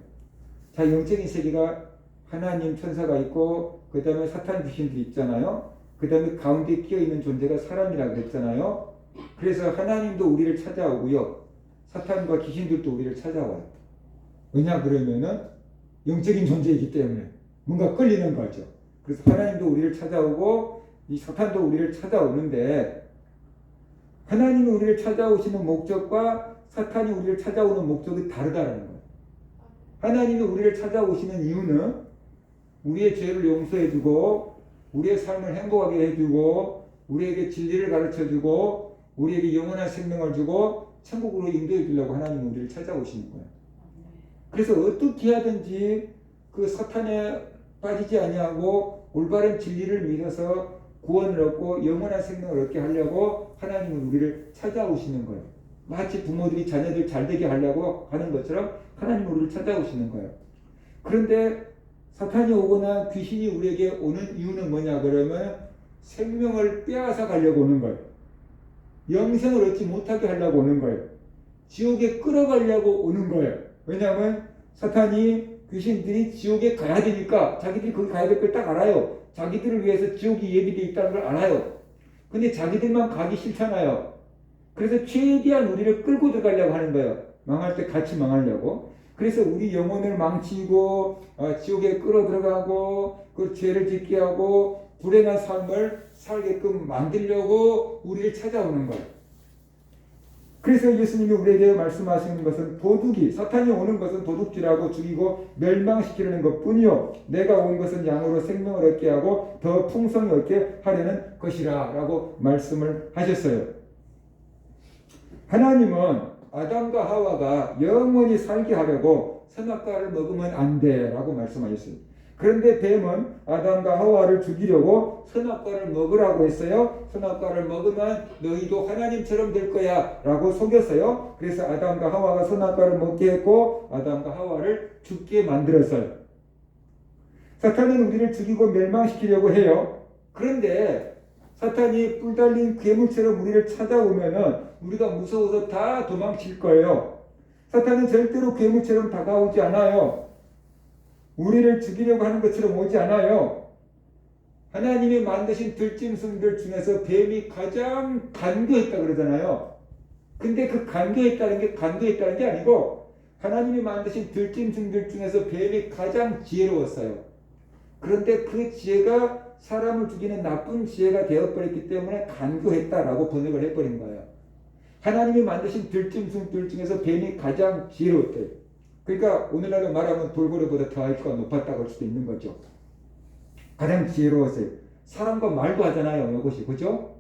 자, 영적인 세계가 하나님 천사가 있고 그 다음에 사탄 귀신들이 있잖아요. 그 다음에 가운데 끼어있는 존재가 사람이라고 그랬잖아요. 그래서 하나님도 우리를 찾아오고요. 사탄과 귀신들도 우리를 찾아와요. 왜냐 그러면은 영적인 존재이기 때문에 뭔가 끌리는 거죠. 그래서 하나님도 우리를 찾아오고 이 사탄도 우리를 찾아오는데, 하나님이 우리를 찾아오시는 목적과 사탄이 우리를 찾아오는 목적이 다르다는 거예요. 하나님이 우리를 찾아오시는 이유는 우리의 죄를 용서해주고 우리의 삶을 행복하게 해주고 우리에게 진리를 가르쳐주고 우리에게 영원한 생명을 주고 천국으로 인도해 주려고 하나님이 우리를 찾아오시는 거예요. 그래서 어떻게 하든지 그 사탄에 빠지지 아니하고 올바른 진리를 믿어서 구원을 얻고 영원한 생명을 얻게 하려고 하나님은 우리를 찾아오시는 거예요. 마치 부모들이 자녀들 잘 되게 하려고 하는 것처럼 하나님은 우리를 찾아오시는 거예요. 그런데 사탄이 오거나 귀신이 우리에게 오는 이유는 뭐냐 그러면 생명을 빼앗아 가려고 오는 거예요. 영생을 얻지 못하게 하려고 오는 거예요. 지옥에 끌어가려고 오는 거예요. 왜냐하면 사탄이 귀신들이 지옥에 가야 되니까 자기들이 거기 가야 될 걸 딱 알아요. 자기들을 위해서 지옥이 예비되어 있다는 걸 알아요. 근데 자기들만 가기 싫잖아요. 그래서 최대한 우리를 끌고 들어가려고 하는 거예요. 망할 때 같이 망하려고. 그래서 우리 영혼을 망치고 지옥에 끌어 들어가고 그 죄를 짓게 하고 불행한 삶을 살게끔 만들려고 우리를 찾아오는 거예요. 그래서 예수님이 우리에게 말씀하시는 것은 도둑이, 사탄이 오는 것은 도둑질하고 죽이고 멸망시키려는 것뿐이요 내가 온 것은 양으로 생명을 얻게 하고 더 풍성히 얻게 하려는 것이라 라고 말씀을 하셨어요. 하나님은 아담과 하와가 영원히 살게 하려고 선악과를 먹으면 안 돼 라고 말씀하셨어요. 그런데 뱀은 아담과 하와를 죽이려고 선악과를 먹으라고 했어요. 선악과를 먹으면 너희도 하나님처럼 될 거야 라고 속였어요. 그래서 아담과 하와가 선악과를 먹게 했고 아담과 하와를 죽게 만들었어요. 사탄은 우리를 죽이고 멸망시키려고 해요. 그런데 사탄이 뿔 달린 괴물처럼 우리를 찾아오면은 우리가 무서워서 다 도망칠 거예요. 사탄은 절대로 괴물처럼 다가오지 않아요. 우리를 죽이려고 하는 것처럼 오지 않아요. 하나님이 만드신 들짐승들 중에서 뱀이 가장 간교했다 그러잖아요. 근데 그 간교했다는 게 아니고 하나님이 만드신 들짐승들 중에서 뱀이 가장 지혜로웠어요. 그런데 그 지혜가 사람을 죽이는 나쁜 지혜가 되어버렸기 때문에 간교했다라고 번역을 해버린 거예요. 하나님이 만드신 들짐승들 중에서 뱀이 가장 지혜로웠대요. 그러니까 오늘날로 말하면 돌고래보다 더 IQ가 높았다고 할 수도 있는 거죠. 가장 지혜로웠어요. 사람과 말도 하잖아요. 이것이. 그죠?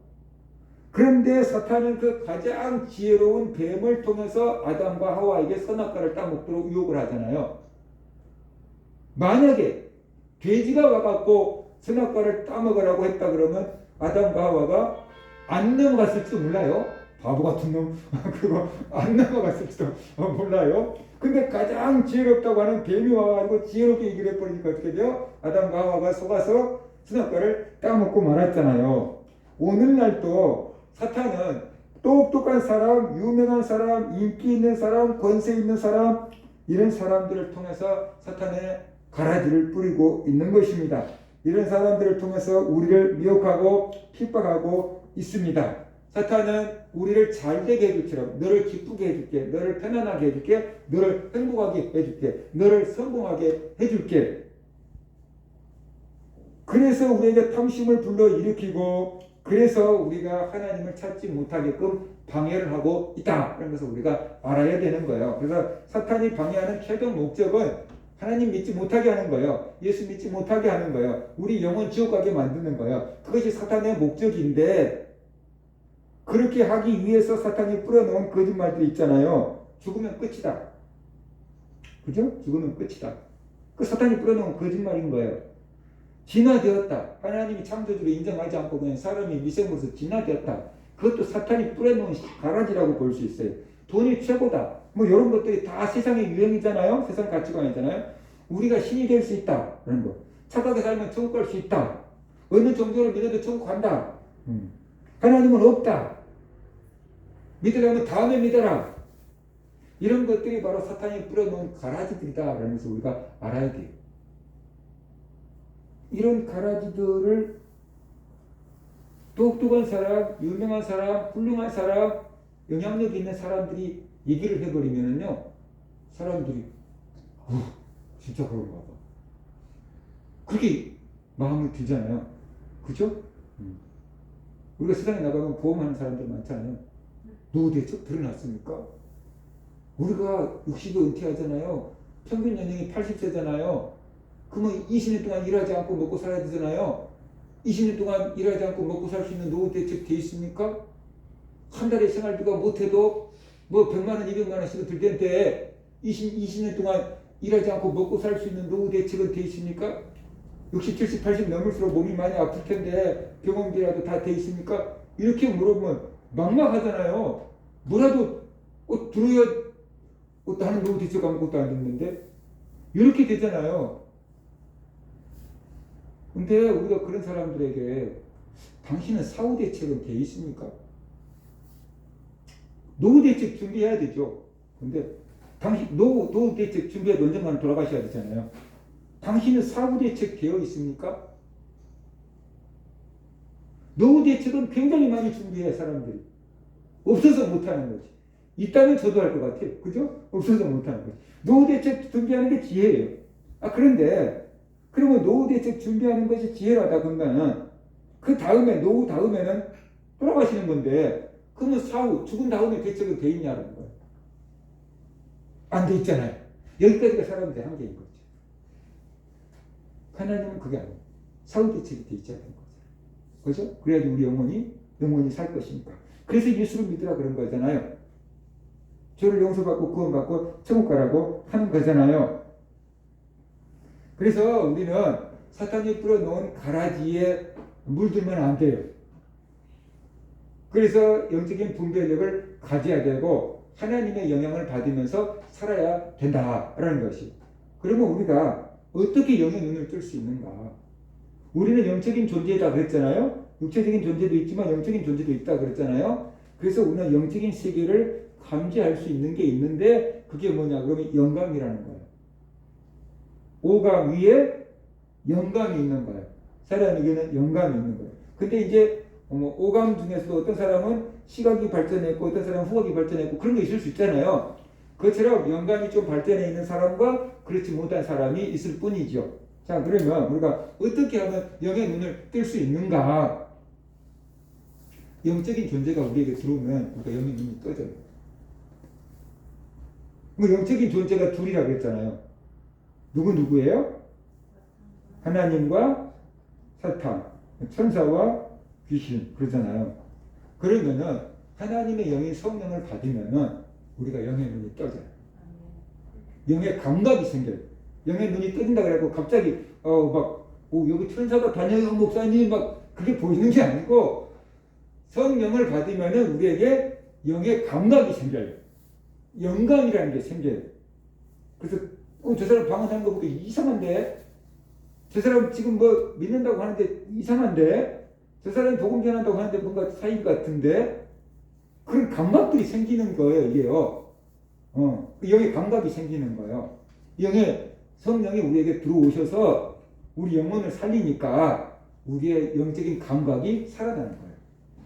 그런데 사탄은 그 가장 지혜로운 뱀을 통해서 아담과 하와에게 선악과를 따먹도록 유혹을 하잖아요. 만약에 돼지가 와갖고 선악과를 따먹으라고 했다 그러면 아담과 하와가 안 넘어갔을지도 몰라요. 바보 같은 놈 그거 안 넘어갔을지도 몰라요. 근데 가장 지혜롭다고 하는 뱀이 와가지고 지혜롭게 얘기를 해버리니까 어떻게 돼요? 아담과 하와가 속아서 선악과를 따먹고 말았잖아요. 오늘날도 사탄은 똑똑한 사람, 유명한 사람, 인기 있는 사람, 권세 있는 사람, 이런 사람들을 통해서 사탄의 가라지를 뿌리고 있는 것입니다. 이런 사람들을 통해서 우리를 미혹하고 핍박하고 있습니다. 사탄은 우리를 잘되게 해줄처럼 너를 기쁘게 해줄게, 너를 편안하게 해줄게, 너를 행복하게 해줄게, 너를 성공하게 해줄게. 그래서 우리에게 탐심을 불러일으키고 그래서 우리가 하나님을 찾지 못하게끔 방해를 하고 있다. 그런 것을 우리가 알아야 되는 거예요. 그래서 사탄이 방해하는 최종 목적은 하나님 믿지 못하게 하는 거예요. 예수 믿지 못하게 하는 거예요. 우리 영혼 지옥 가게 만드는 거예요. 그것이 사탄의 목적인데 그렇게 하기 위해서 사탄이 뿌려놓은 거짓말들이 있잖아요. 죽으면 끝이다. 그죠? 죽으면 끝이다. 그 사탄이 뿌려놓은 거짓말인 거예요. 진화되었다. 하나님이 창조주로 인정하지 않고 그냥 사람이 미생물에서 진화되었다. 그것도 사탄이 뿌려놓은 가라지라고 볼 수 있어요. 돈이 최고다. 뭐 이런 것들이 다 세상의 유행이잖아요. 세상 가치관이잖아요. 우리가 신이 될 수 있다. 그런 거. 착하게 살면 천국 갈 수 있다. 어느 정도를 믿어도 천국 간다. 하나님은 없다. 믿으려면 다음에 믿어라. 이런 것들이 바로 사탄이 뿌려놓은 가라지들이다. 그러면서 우리가 알아야 돼요. 이런 가라지들을 똑똑한 사람, 유명한 사람, 훌륭한 사람, 영향력 있는 사람들이 얘기를 해버리면은요, 사람들이 진짜 그런가 봐. 그렇게 마음이 들잖아요. 그죠? 우리가 세상에 나가면 보험하는 사람들 많잖아요. 노후 대책 드러났습니까? 우리가 60에 은퇴하잖아요. 평균 연령이 80세잖아요. 그러면 20년 동안 일하지 않고 먹고 살아야 되잖아요. 20년 동안 일하지 않고 먹고 살 수 있는 노후 대책 돼 있습니까? 한 달에 생활비가 못해도 뭐 100만 원, 200만 원씩은 들 텐데 20년 동안 일하지 않고 먹고 살 수 있는 노후 대책은 돼 있습니까? 60, 70, 80 넘을수록 몸이 많이 아플 텐데 병원비라도 다 돼 있습니까? 이렇게 물어보면 막막하잖아요. 뭐라도 들어야 다른 노후 대책 아무것도 안 듣는데 이렇게 되잖아요. 근데 우리가 그런 사람들에게 당신은 사후 대책은 돼 있습니까? 노후 대책 준비해야 되죠. 근데 당신 노후 대책 준비해도 언젠가는 돌아가셔야 되잖아요. 당신은 사후 대책 되어 있습니까? 노후 대책은 굉장히 많이 준비해 사람들이. 없어서 못하는 거지. 있다면 저도 할 것 같아요. 그죠? 없어서 못하는 거지. 노후 대책 준비하는 게 지혜예요. 그런데 그러면 노후 대책 준비하는 것이 지혜라다 그러면 그 다음에 노후 다음에는 돌아가시는 건데 그러면 사후 죽은 다음에 대책은 돼 있냐는 거예요. 안 돼 있잖아요. 여기까지가 사람들의 한계인 거죠. 하나님은 그게 아니에요. 사후 대책이 돼 있지 않는 거죠. 그죠? 그래야지 우리 영혼이 살 것이니까. 그래서 예수를 믿으라 그런 거잖아요. 죄를 용서받고 구원받고 천국 가라고 하는 거잖아요. 그래서 우리는 사탄이 뿌려놓은 가라지에 물들면 안 돼요. 그래서 영적인 분별력을 가져야 되고 하나님의 영향을 받으면서 살아야 된다라는 것이. 그러면 우리가 어떻게 영의 눈을 뜰 수 있는가? 우리는 영적인 존재다 그랬잖아요. 육체적인 존재도 있지만 영적인 존재도 있다 그랬잖아요. 그래서 우리는 영적인 세계를 감지할 수 있는 게 있는데 그게 뭐냐? 그러면 영감이라는 거예요. 오감 위에 영감이 있는 거예요. 사람에게는 영감이 있는 거예요. 근데 이제 오감 중에서도 어떤 사람은 시각이 발전했고 어떤 사람은 후각이 발전했고 그런 게 있을 수 있잖아요. 그처럼 영감이 좀 발전해 있는 사람과 그렇지 못한 사람이 있을 뿐이죠. 자, 그러면 우리가 어떻게 하면 영의 눈을 뜰 수 있는가? 영적인 존재가 우리에게 들어오면 우리가 영의 눈이 떠져요. 뭐 영적인 존재가 둘이라 그랬잖아요. 누구예요? 하나님과 사탄, 천사와 귀신 그러잖아요. 그러면은 하나님의 영이 성령을 받으면은 우리가 영의 눈이 떠져요. 영의 감각이 생겨요. 영의 눈이 떠진다 그래갖고 갑자기 여기 천사가 다녀요 목사님 막 그게 보이는 게 아니고 성령을 받으면은 우리에게 영의 감각이 생겨요. 영감이라는 게 생겨요. 그래서 저 사람 방언하는 거 보고 이상한데, 저 사람 지금 뭐 믿는다고 하는데 이상한데, 저 사람이 복음 전한다고 하는데 뭔가 사이 같은데, 그런 감각들이 생기는 거예요, 이게요. 그 영의 감각이 생기는 거예요. 영의 성령이 우리에게 들어오셔서 우리 영혼을 살리니까 우리의 영적인 감각이 살아나는 거예요.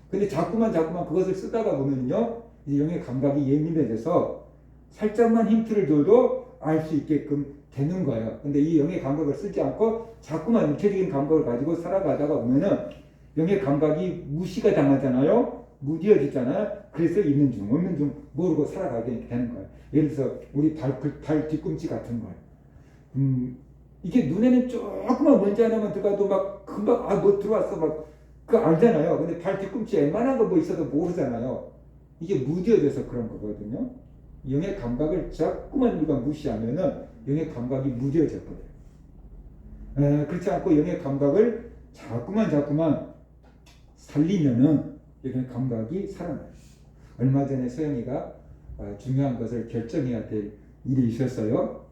근데 자꾸만 그것을 쓰다가 보면요, 이 영의 감각이 예민해져서 살짝만 힌트를 줘도 알 수 있게끔 되는 거예요. 근데 이 영의 감각을 쓰지 않고 자꾸만 육체적인 감각을 가지고 살아가다가 보면은 영의 감각이 무시가 당하잖아요. 무뎌지잖아요. 그래서 있는 중 없는 중 모르고 살아가게 되는 거예요. 예를 들어서 우리 발 뒤꿈치 같은 거예요. 이게 눈에는 조금만 먼지 하나만 들어가도 막 금방 뭐 들어왔어 막 그거 알잖아요. 근데 발 뒤꿈치에 웬만한 거 뭐 있어도 모르잖아요. 이게 무뎌져서 그런 거거든요. 영의 감각을 자꾸만 우리가 무시하면은 영의 감각이 무뎌져 버려요. 그렇지 않고 영의 감각을 자꾸만 살리면은 영의 감각이 살아나요. 얼마 전에 서영이가 중요한 것을 결정해야 될 일이 있었어요.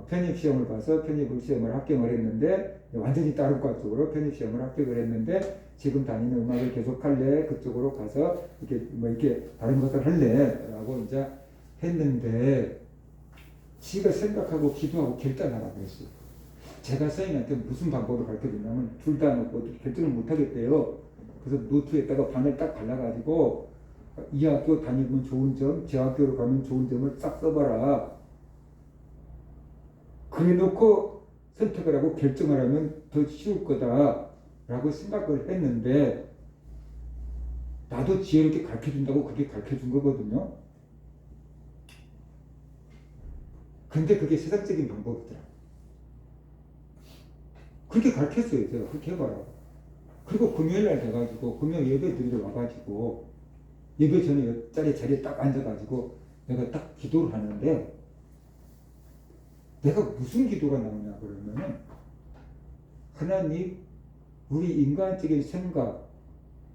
편입시험을 봐서 편입시험을 합격을 했는데, 완전히 다른 과 쪽으로 편입시험을 합격을 했는데, 지금 다니는 음악을 계속 할래? 그쪽으로 가서 이렇게 다른 것을 할래? 라고 이제 했는데, 지가 생각하고 기도하고 결단하라고 그랬어요. 제가 서영이한테 무슨 방법을 가르쳐 줬냐면, 둘 다 결정을 못 하겠대요. 그래서 노트에다가 바늘 딱 발라가지고, 이 학교 다니면 좋은 점, 저 학교로 가면 좋은 점을 싹 써봐라. 그래 놓고 선택을 하고 결정을 하면 더 쉬울 거다라고 생각을 했는데, 나도 지혜롭게 가르쳐준다고 그렇게 가르쳐준 거거든요. 근데 그게 세상적인 방법이더라. 그렇게 가르쳤어요. 제가 그렇게 해봐라. 그리고 금요일날 돼가지고 금요일 예배 드리러 와가지고 예배 전에 자리에 딱 앉아가지고 내가 딱 기도를 하는데, 내가 무슨 기도가 나오냐 그러면은, 하나님, 우리 인간적인 생각,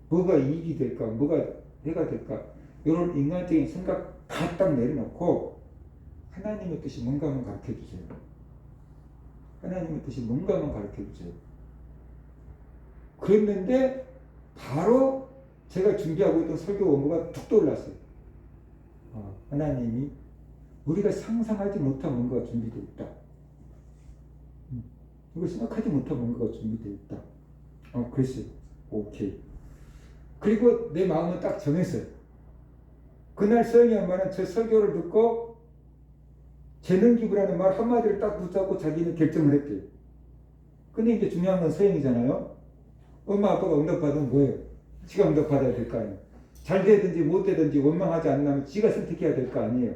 뭐가 이익이 될까, 뭐가 해가 될까, 이런 인간적인 생각 다 딱 내려놓고 하나님의 뜻이 뭔가 한번 가르쳐 주세요. 하나님의 뜻이 뭔가 한번 가르쳐 주세요. 그랬는데 바로 제가 준비하고 있던 설교 원고가 툭 떠올랐어요. 하나님이 우리가 상상하지 못한 뭔가가 준비되어 있다. 우리가 생각하지 못한 뭔가가 준비되어 있다. 그랬어요. 오케이. 그리고 내 마음은 딱 정했어요. 그날 서영이 엄마는 제 설교를 듣고 재능 기부라는 말 한마디를 딱 붙잡고 자기는 결정을 했대요. 근데 이제 중요한 건 서영이잖아요. 엄마 아빠가 응답받으면 뭐예요? 지가 응답받아야 될 거 아니에요. 잘 되든지 못 되든지 원망하지 않으면 지가 선택해야 될 거 아니에요.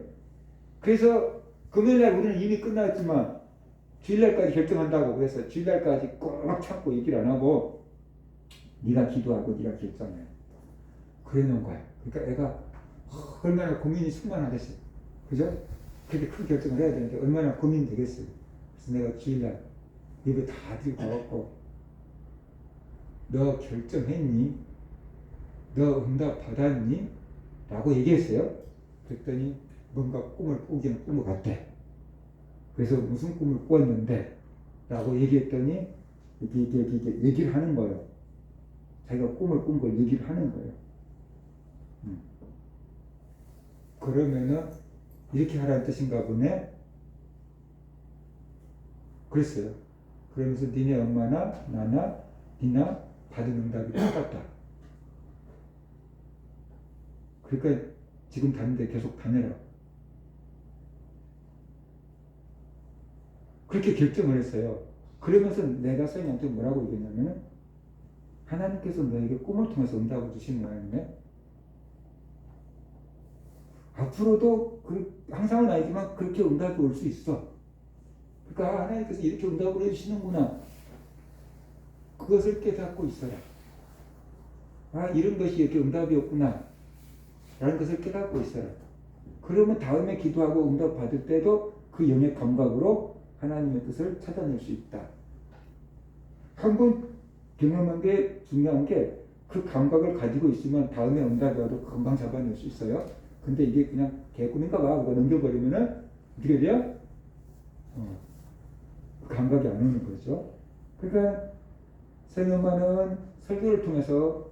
그래서 금요일날 우리는 이미 끝났지만 주일날까지 결정한다고 그래서 주일날까지 꼭 참고 얘기를 안 하고 네가 기도하고 네가 결정해. 그래 놓은 거야. 그러니까 애가 얼마나 고민이 충만하겠어요. 그죠? 그렇게 큰 결정을 해야 되는데 얼마나 고민이 되겠어요. 그래서 내가 주일날 예배 다 들고 와갖고, 너 결정했니? 너 응답 받았니? 라고 얘기했어요. 그랬더니 뭔가 꿈을 꾸기는 꿈을 같대. 그래서 무슨 꿈을 꾸었는데? 라고 얘기했더니 이게 얘기를 하는 거예요. 자기가 꿈을 꾼 걸 얘기를 하는 거예요. 그러면은 이렇게 하라는 뜻인가 보네? 그랬어요. 그러면서 니네 엄마나 나나 니나 받은 응답이 똑같다. 그러니까 지금 다니는데 계속 다녀라. 그렇게 결정을 했어요. 그러면서 내가 서인한테 뭐라고 얘기했냐면은, 하나님께서 너에게 꿈을 통해서 응답을 주신 모양이네. 앞으로도 항상은 아니지만 그렇게 응답이 올 수 있어. 그러니까 하나님께서 이렇게 응답을 해주시는구나. 그것을 깨닫고 있어라. 이런 것이 이렇게 응답이었구나 라는 것을 깨닫고 있어라. 그러면 다음에 기도하고 응답 받을 때도 그 영의 감각으로 하나님의 뜻을 찾아낼 수 있다. 한번 경험한 게 중요한 게, 그 감각을 가지고 있으면 다음에 응답이 와도 금방 잡아낼 수 있어요. 근데 이게 그냥 개꿈인가 봐. 그거 넘겨버리면은 어떻게 돼요? 그 감각이 안 오는 거죠. 그러니까 성현만은 설교를 통해서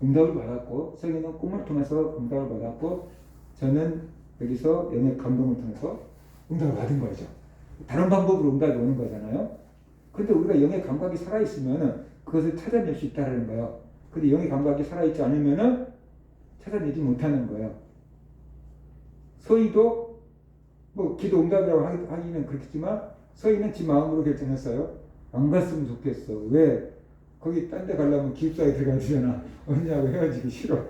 응답을 받았고, 성현은 꿈을 통해서 응답을 받았고, 저는 여기서 영의 감동을 통해서 응답을 받은 거죠. 다른 방법으로 응답이 오는 거잖아요. 근데 우리가 영의 감각이 살아있으면 그것을 찾아낼 수 있다는 거예요. 근데 영의 감각이 살아있지 않으면 찾아내지 못하는 거예요. 서희도 뭐 기도 응답이라고 하기는 그렇겠지만 서희는 지 마음으로 결정했어요. 안 갔으면 좋겠어. 왜? 거기 딴 데 가려면 기숙사에 들어가야 되잖아. 언니하고 헤어지기 싫어.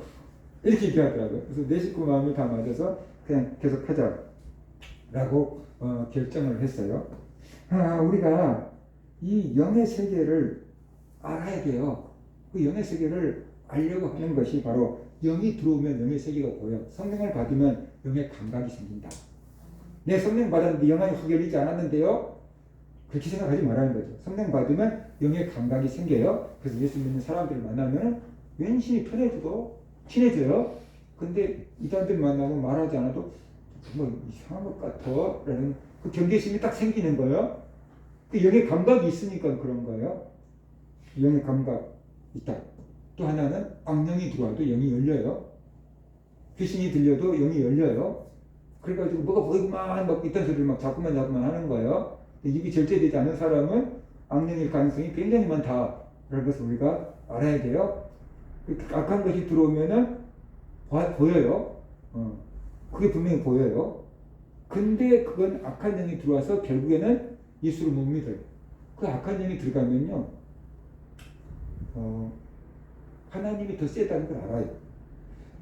이렇게 얘기하더라고요. 그래서 내 식구 마음이 다 맞아서 그냥 계속 하자라고 결정을 했어요. 우리가 이 영의 세계를 알아야 돼요. 그 영의 세계를 알려고 하는 것이 바로 영이 들어오면 영의 세계가 보여. 성령을 받으면 영의 감각이 생긴다. 내 성령 받았는데 영안이 확 열리지 않았는데요. 그렇게 생각하지 말라는 거죠. 성령 받으면 영의 감각이 생겨요. 그래서 예수 믿는 사람들을 만나면 왠지 편해지고 친해져요. 근데 이단들 만나면 말하지 않아도 정말 이상한 것 같아 라는 그 경계심이 딱 생기는 거예요. 그 영의 감각이 있으니까 그런 거예요. 영의 감각 있다. 또 하나는 악령이 들어와도 영이 열려요. 귀신이 들려도 영이 열려요. 그래가지고 뭐가 보이구만 막 이딴 소리를 막 자꾸만 하는 거예요. 입이 절제되지 않은 사람은 악령일 가능성이 굉장히 많다라는 것을 우리가 알아야 돼요. 악한 것이 들어오면은 보여요. 그게 분명히 보여요. 근데 그건 악한 영이 들어와서 결국에는 예수를 못 믿어요. 그 악한 영이 들어가면요, 하나님이 더 세다는 걸 알아요.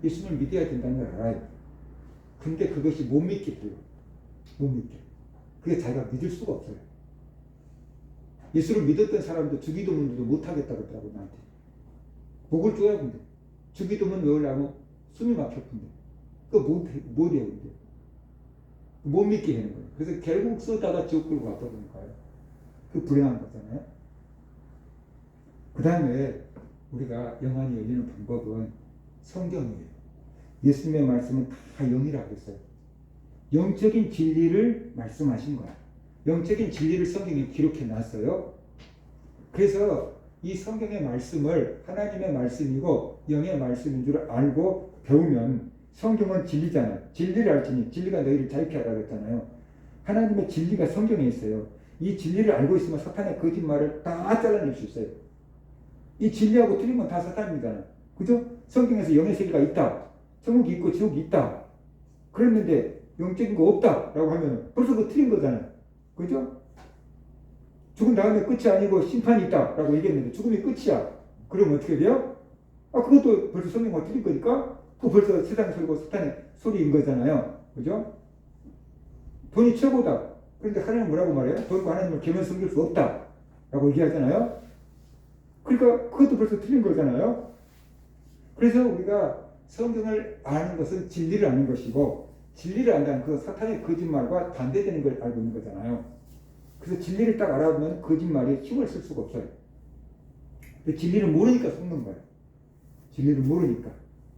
예수를 믿어야 된다는 걸 알아요. 근데 그것이 못 믿게 돼요. 못 믿게. 그게 자기가 믿을 수가 없어요. 예수를 믿었던 사람도 주기도문도 못하겠다고 그러더라고, 나한테. 목을 쪼야 근데. 주기도문 외우려면 숨이 막혔던데. 그거 못해요, 근데. 못 믿게 하는 거예요. 그래서 결국 쏘다가 지옥 끌고 가버리는 거예요. 그 불행한 거잖아요. 그 다음에 우리가 영안이 열리는 방법은 성경이에요. 예수님의 말씀은 다 영이라고 했어요. 영적인 진리를 말씀하신 거야. 영적인 진리를 성경에 기록해 놨어요. 그래서 이 성경의 말씀을 하나님의 말씀이고 영의 말씀인 줄 알고 배우면 성경은 진리잖아요. 진리를 알지니 진리가 너희를 자유케 하라 그랬잖아요. 하나님의 진리가 성경에 있어요. 이 진리를 알고 있으면 사탄의 거짓말을 다 잘라낼 수 있어요. 이 진리하고 틀린 건 다 사탄이잖아요. 그죠? 성경에서 영의 세계가 있다. 천국이 있고 지옥이 있다. 그랬는데 영적인 거 없다라고 하면 벌써 그 틀린 거잖아요. 그죠? 죽은 다음에 끝이 아니고 심판이 있다라고 얘기했는데 죽음이 끝이야. 그러면 어떻게 돼요? 그것도 벌써 성경과 틀린 거니까 그 벌써 세상 소리고 사탄의 소리인 거잖아요. 그죠? 돈이 최고다. 그런데 하나님은 뭐라고 말해요? 돈과 하나님을 계면 섬길 수 없다. 라고 얘기하잖아요. 그러니까 그것도 벌써 틀린 거잖아요. 그래서 우리가 성경을 아는 것은 진리를 아는 것이고 진리를 안다는 그 사탄의 거짓말과 반대되는 걸 알고 있는 거잖아요. 그래서 진리를 딱 알아보면 거짓말이 힘을 쓸 수가 없어요. 근데 진리를 모르니까 속는 거예요. 진리를 모르니까.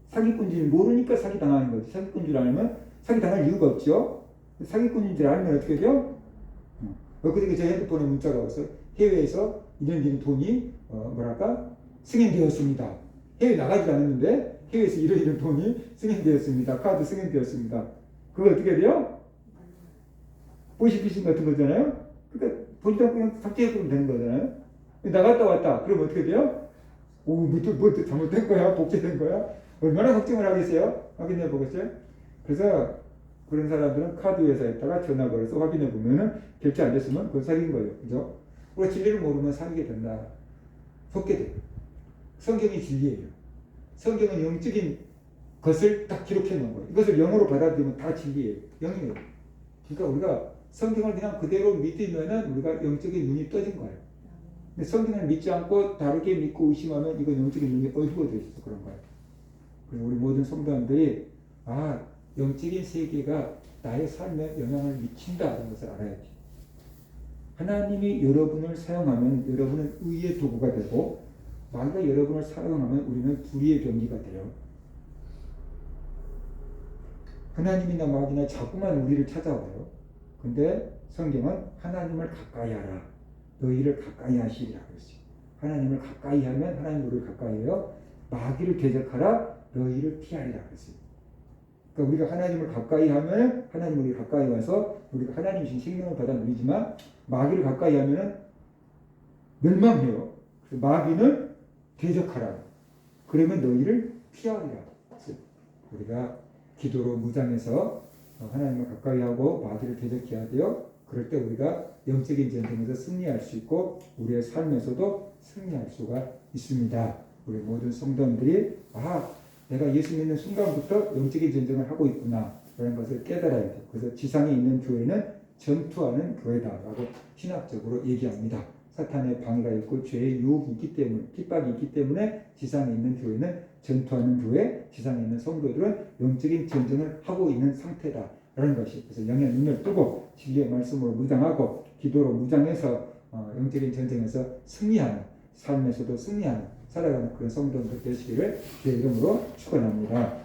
사기꾼인지 모르니까 사기당하는 거지. 사기꾼인 줄 알면 사기당할 이유가 없죠. 사기꾼인 줄 알면 어떻게 돼요? 그저께 제 핸드폰에 문자가 왔어요. 해외에서 이런 돈이 승인되었습니다. 해외 나가지 않았는데 해외에서 이런 돈이 승인되었습니다. 카드 승인되었습니다. 그거 어떻게 돼요? 보이스피싱 같은 거잖아요. 그러니까 보지도 않고 그냥 삭제해버리면 되는 거잖아요. 나갔다 왔다. 그럼 어떻게 돼요? 뭐 잘못된 거야? 복제된 거야? 얼마나 걱정을 하겠어요? 확인해 보겠어요? 그래서 그런 사람들은 카드 회사에다가 전화 걸어서 확인해 보면은 결제 안 됐으면 그건 사기인 거예요. 그죠? 우리가 진리를 모르면 사기게 된다. 속게 돼요. 성경이 진리예요. 성경은 영적인 것을 딱 기록해 놓은 거예요. 이것을 영으로 받아들이면 다 진리예요. 영이에요. 그러니까 우리가 성경을 그냥 그대로 믿으면은 우리가 영적인 눈이 떠진 거예요. 근데 성경을 믿지 않고 다르게 믿고 의심하면 이건 영적인 눈이 어두워져 있어서 그런 거예요. 그래서 우리 모든 성도님들이 영적인 세계가 나의 삶에 영향을 미친다는 것을 알아야지. 하나님이 여러분을 사용하면 여러분은 의의 도구가 되고 마귀가 여러분을 사랑하면 우리는 불의의 경기가 돼요. 하나님이나 마귀나 자꾸만 우리를 찾아와요. 근데 성경은 하나님을 가까이 하라. 너희를 가까이 하시리라 그랬어요. 하나님을 가까이 하면 하나님 우리를 가까이 해요. 마귀를 대적하라. 너희를 피하리라 그랬어요. 그러니까 우리가 하나님을 가까이 하면 하나님 우리 가까이 와서 우리가 하나님 주신 생명을 받아 누리지만 마귀를 가까이 하면 멸망해요. 그래서 마귀는 대적하라. 그러면 너희를 피하리라. 그래서 우리가 기도로 무장해서 하나님을 가까이 하고 마귀를 대적해야 돼요. 그럴 때 우리가 영적인 전쟁에서 승리할 수 있고 우리의 삶에서도 승리할 수가 있습니다. 우리 모든 성도님들이 내가 예수 믿는 순간부터 영적인 전쟁을 하고 있구나 라는 것을 깨달아야 돼요. 그래서 지상에 있는 교회는 전투하는 교회다라고 신학적으로 얘기합니다. 사탄의 방해가 있고 죄의 유혹이 있기 때문에 핍박이 있기 때문에 지상에 있는 교회는 전투하는 교회, 지상에 있는 성도들은 영적인 전쟁을 하고 있는 상태다라는 것이. 그래서 영의 눈을 뜨고 진리의 말씀으로 무장하고 기도로 무장해서 영적인 전쟁에서 승리하는, 삶에서도 승리하는 살아가는 그런 성도들 되시기를 주의 이름으로 축원합니다.